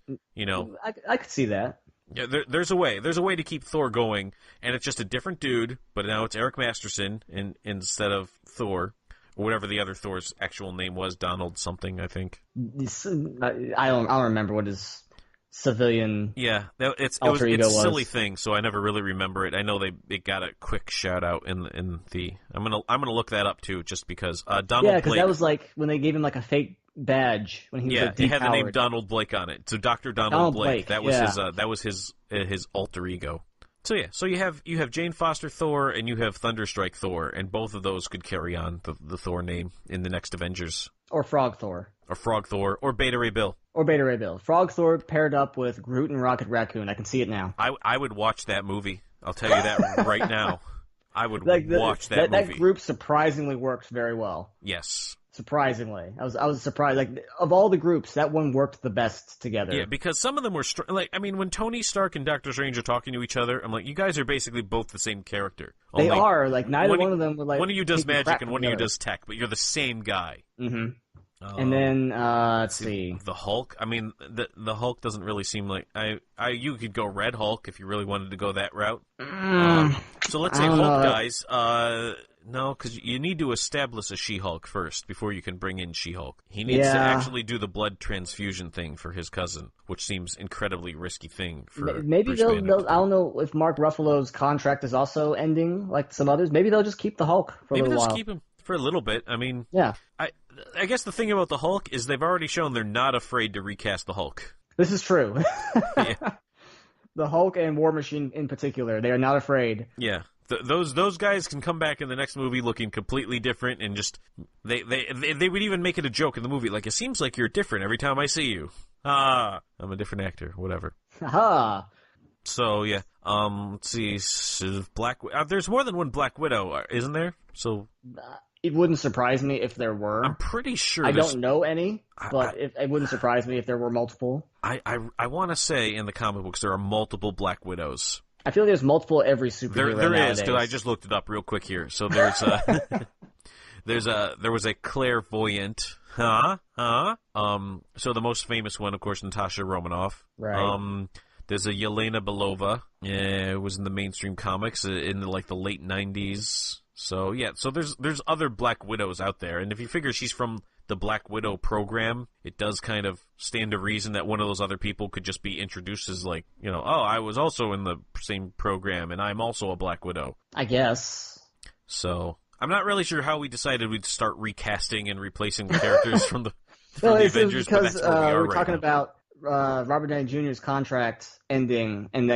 I could see that. Yeah, there's a way. There's a way to keep Thor going, and it's just a different dude, but now it's Eric Masterson instead of Thor, or whatever the other Thor's actual name was, Donald something, I think. I don't remember what his civilian it's ego a was. silly thing, so I never really remember it. I know they got a quick shout out in the. I'm gonna look that up too, just because Donald. Yeah, because Blake, that was like when they gave him like a fake badge when he was like, it had the name Donald Blake on it. So Dr. Donald Blake. That was his alter ego. So yeah, so you have Jane Foster Thor and you have Thunderstrike Thor, and both of those could carry on the Thor name in the next Avengers. Or Frog Thor. Or Frog Thor, or Beta Ray Bill. Or Beta Ray Bill. Frog Thor paired up with Groot and Rocket Raccoon. I can see it now. I would watch that movie. I'll tell you that right now. I would watch that movie. That group surprisingly worked very well. Yes. Surprisingly, I was surprised. Like, of all the groups, that one worked the best together. Yeah, because some of them were when Tony Stark and Doctor Strange are talking to each other, I'm like, you guys are basically both the same character. They are. Like, neither one of them were like. One of you does magic and one of you does tech, but you're the same guy. Mm-hmm. And then let's see. The Hulk. I mean, the Hulk doesn't really seem like you could go Red Hulk if you really wanted to go that route. So let's say Hulk dies. No, because you need to establish a She-Hulk first before you can bring in She-Hulk. He needs to actually do the blood transfusion thing for his cousin, which seems incredibly risky thing for maybe they'll I don't know if Mark Ruffalo's contract is also ending like some others. Maybe they'll just keep the Hulk for a little while. Maybe they'll just keep him for a little bit. I mean, yeah. I guess the thing about the Hulk is they've already shown they're not afraid to recast the Hulk. This is true. Yeah. The Hulk and War Machine in particular, they are not afraid. Yeah. Those guys can come back in the next movie looking completely different, and just they would even make it a joke in the movie, like, it seems like you're different every time I see you. I'm a different actor, whatever. Aha. So yeah, let's see, there's more than one Black Widow, isn't there? So it wouldn't surprise me if there were. I'm pretty sure. I don't know any, but it wouldn't surprise me if there were multiple. I want to say in the comic books there are multiple Black Widows. I feel there's multiple every superhero There nowadays. is, because I just looked it up real quick here. So there's there was a clairvoyant, so the most famous one, of course, Natasha Romanoff. Right. There's a Yelena Belova. It was in the mainstream comics in the late 90s. So yeah, so there's other Black Widows out there, and if you figure she's from the Black Widow program, it does kind of stand to reason that one of those other people could just be introduced as I was also in the same program, and I'm also a Black Widow. I guess. So I'm not really sure how we decided we'd start recasting and replacing the characters from the Avengers, but that's where we are we're talking about Robert Downey Jr.'s contract ending, and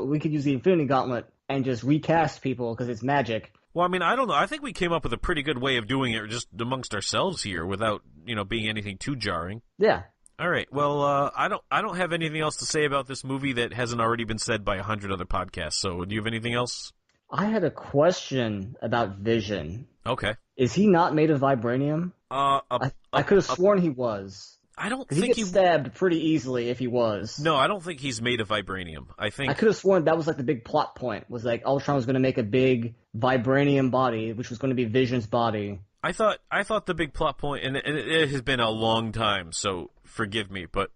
we could use the Infinity Gauntlet and just recast people because it's magic. Well, I mean, I don't know. I think we came up with a pretty good way of doing it just amongst ourselves here without, being anything too jarring. Yeah. All right. Well, I don't have anything else to say about this movie that hasn't already been said by 100 other podcasts. So, do you have anything else? I had a question about Vision. Okay. Is he not made of vibranium? I could have sworn he was. I don't think he gets stabbed pretty easily if he was. No, I don't think he's made of vibranium. I could have sworn that was like the big plot point, was like Ultron was going to make a big vibranium body, which was going to be Vision's body. I thought the big plot point, and it has been a long time, so forgive me, but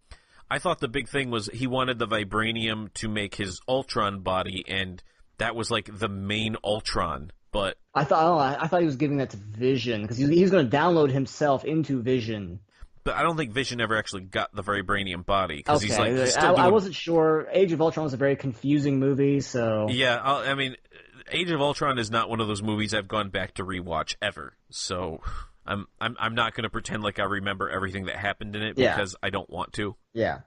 I thought the big thing was he wanted the vibranium to make his Ultron body, and that was like the main Ultron But I thought he was giving that to Vision because he was going to download himself into Vision. But I don't think Vision ever actually got the vibranium body because he's Okay, still doing... I wasn't sure. Age of Ultron was a very confusing movie, so Yeah, I mean, Age of Ultron is not one of those movies I've gone back to rewatch ever. So I'm not going to pretend like I remember everything that happened in it because I don't want to. Yeah.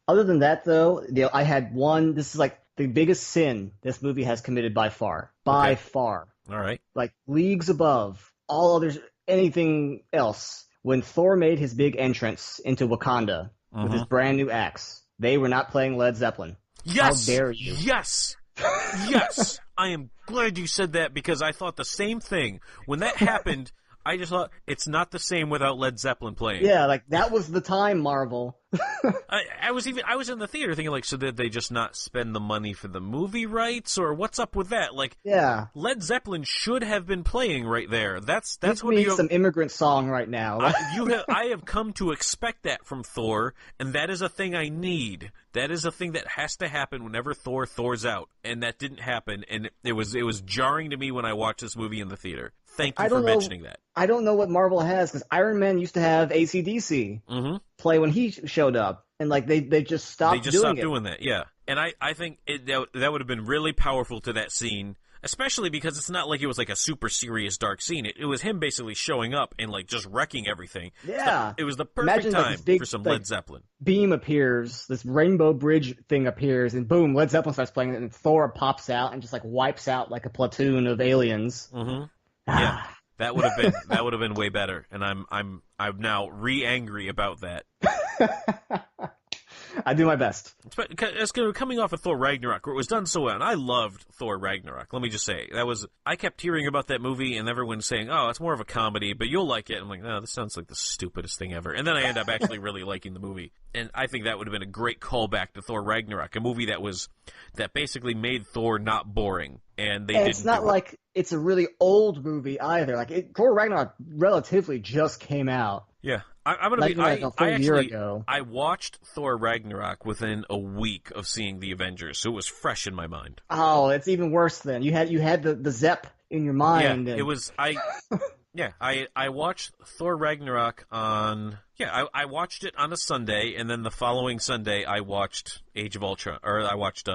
Other than that, though, I had one. This is like the biggest sin this movie has committed by far. By far. All right. Like leagues above all others, anything else. When Thor made his big entrance into Wakanda with his brand new axe, they were not playing Led Zeppelin. Yes! How dare you? Yes! Yes! I am glad you said that because I thought the same thing. When that happened, I just thought, it's not the same without Led Zeppelin playing. Yeah, like, that was the time, Marvel. I was in the theater thinking, like, so did they just not spend the money for the movie rights, or what's up with that? Like, yeah, Led Zeppelin should have been playing right there. That's what what needs some immigrant song right now. I have come to expect that from Thor, and that is a thing I need. That is a thing that has to happen whenever Thor's out, and that didn't happen, and it was jarring to me when I watched this movie in the theater. Thank you for mentioning that. I don't know what Marvel has, because Iron Man used to have AC/DC play when he showed up, and like they just stopped doing that, yeah. And I think that would have been really powerful to that scene, especially because it's not like it was like a super serious dark scene. It was him basically showing up and like just wrecking everything. Yeah. So it was the perfect time for some Led Zeppelin. Beam appears, this rainbow bridge thing appears, and boom, Led Zeppelin starts playing, and Thor pops out and just like wipes out like a platoon of aliens. Yeah, that would have been way better, and I'm now angry about that. I do my best. It's coming off of Thor Ragnarok, where it was done so well, and I loved Thor Ragnarok. Let me just say, I kept hearing about that movie, and everyone saying, "Oh, it's more of a comedy, but you'll like it." I'm like, "No, this sounds like the stupidest thing ever." And then I end up actually really liking the movie, and I think that would have been a great callback to Thor Ragnarok, a movie that basically made Thor not boring, and didn't. It's not like it's a really old movie either. Like Thor Ragnarok relatively just came out. Yeah. I'm gonna be. I watched Thor Ragnarok within a week of seeing the Avengers, so it was fresh in my mind. Oh, it's even worse then. You had the Zepp in your mind. Yeah, it was. I watched Thor Ragnarok on. Yeah, I watched it on a Sunday, and then the following Sunday I watched Age of Ultron, or I watched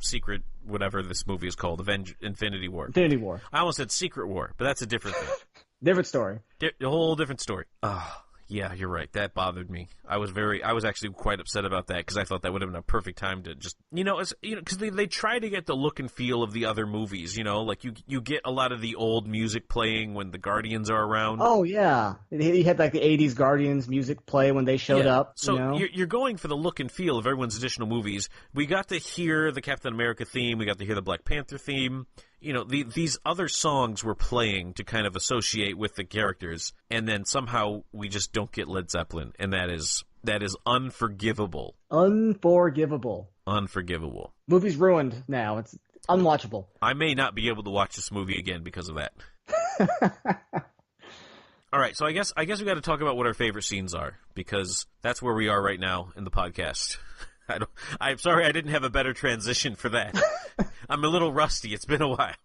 Secret, whatever this movie is called, Infinity War. Infinity War. I almost said Secret War, but that's a different thing. Different story. A whole different story. Oh. Yeah, you're right. That bothered me. I was actually quite upset about that because I thought that would have been a perfect time to just, because they try to get the look and feel of the other movies, like you get a lot of the old music playing when the Guardians are around. Oh yeah, he had like the '80s Guardians music play when they showed up. So you're going for the look and feel of everyone's additional movies. We got to hear the Captain America theme. We got to hear the Black Panther theme. These other songs were playing to kind of associate with the characters, and then somehow we just don't get Led Zeppelin, and that is unforgivable. Unforgivable. Movie's ruined now. It's unwatchable. I may not be able to watch this movie again because of that. All right, so I guess we got to talk about what our favorite scenes are, because that's where we are right now in the podcast. I'm sorry I didn't have a better transition for that. I'm a little rusty. It's been a while.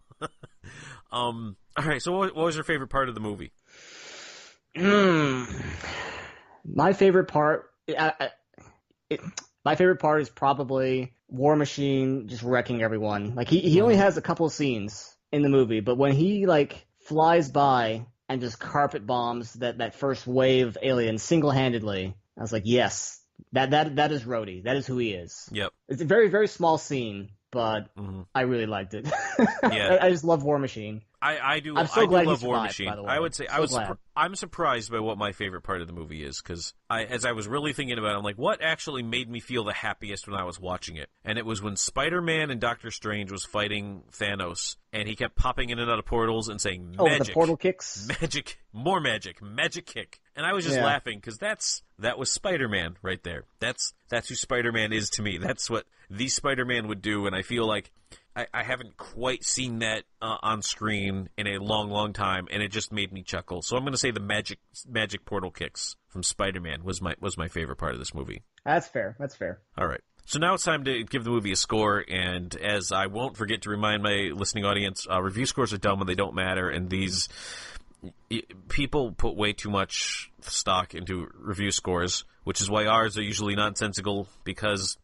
All right, so what was your favorite part of the movie? My favorite part... my favorite part is probably War Machine just wrecking everyone. Like, he only has a couple scenes in the movie, but when he, like, flies by and just carpet bombs that first wave of aliens single-handedly, I was like, yes... That is Rhodey. That is who he is. Yep. It's a very, very small scene, but I really liked it. Yeah. I just love War Machine. I do. I'm so I glad do love he survived, War Machine. by the way. I would say I'm surprised by what my favorite part of the movie is, because as I was really thinking about it, I'm like, what actually made me feel the happiest when I was watching it? And it was when Spider-Man and Doctor Strange was fighting Thanos, and he kept popping in and out of portals and saying, magic. The portal kicks? Magic. More magic. Magic kick. And I was just laughing, because that was Spider-Man right there. That's who Spider-Man is to me. That's what the Spider-Man would do, and I feel like I haven't quite seen that on screen in a long, long time, and it just made me chuckle. So I'm going to say the magic portal kicks from Spider-Man was my favorite part of this movie. That's fair. All right. So now it's time to give the movie a score, and as I won't forget to remind my listening audience, review scores are dumb and they don't matter, and these people put way too much stock into review scores, which is why ours are usually nonsensical, because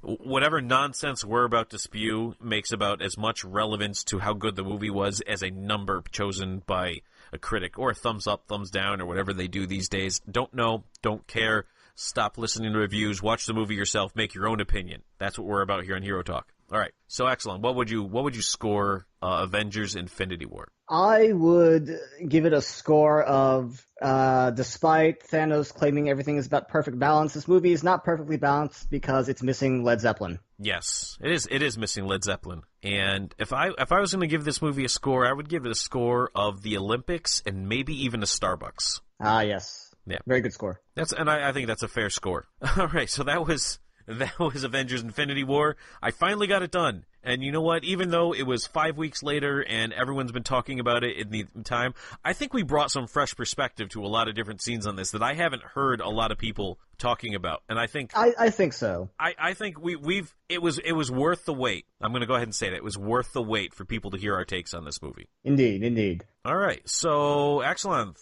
whatever nonsense we're about to spew makes about as much relevance to how good the movie was as a number chosen by a critic, or a thumbs up, thumbs down, or whatever they do these days. Don't know, don't care. Stop listening to reviews. Watch the movie yourself. Make your own opinion. That's what we're about here on Hero Talk. All right. So, Axalon, what would you score Avengers: Infinity War? I would give it a score of, despite Thanos claiming everything is about perfect balance, this movie is not perfectly balanced because it's missing Led Zeppelin. Yes, it is. It is missing Led Zeppelin. And if I was going to give this movie a score, I would give it a score of the Olympics and maybe even a Starbucks. Ah, yes. Yeah, very good score. I think that's a fair score. All right, so that was Avengers: Infinity War. I finally got it done. And you know what? Even though it was 5 weeks later and everyone's been talking about it in the time, I think we brought some fresh perspective to a lot of different scenes on this that I haven't heard a lot of people talking about. And I think I think so. I think it was worth the wait. I'm going to go ahead and say that it was worth the wait for people to hear our takes on this movie. Indeed. All right. So, Axalon,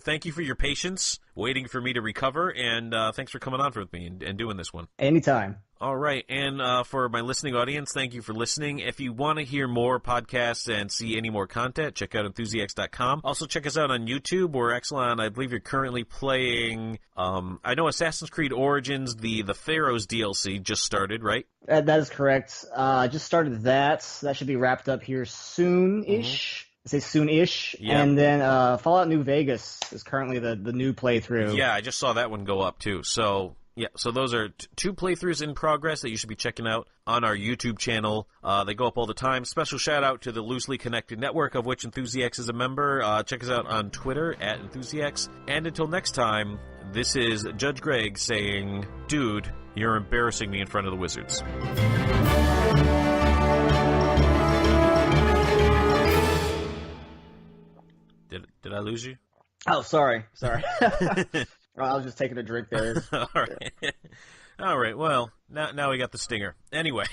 thank you for your patience, waiting for me to recover, and thanks for coming on with me and doing this one. Anytime. All right, and for my listening audience, thank you for listening. If you want to hear more podcasts and see any more content, check out Enthusiacs.com. Also, check us out on YouTube, where Axalon, I believe you're currently playing, I know Assassin's Creed Origins, the Pharaoh's DLC just started, right? That is correct. I just started that. That should be wrapped up here soon-ish. I say soon-ish. Yeah. And then Fallout New Vegas is currently the new playthrough. Yeah, I just saw that one go up, too, so... Yeah, so those are two playthroughs in progress that you should be checking out on our YouTube channel. They go up all the time. Special shout-out to the Loosely Connected Network, of which Enthusiacs is a member. Check us out on Twitter, @Enthusiacs. And until next time, this is Judge Greg saying, dude, you're embarrassing me in front of the Wizards. Did I lose you? Oh, sorry. I was just taking a drink there. All right. Well, now we got the stinger. Anyway.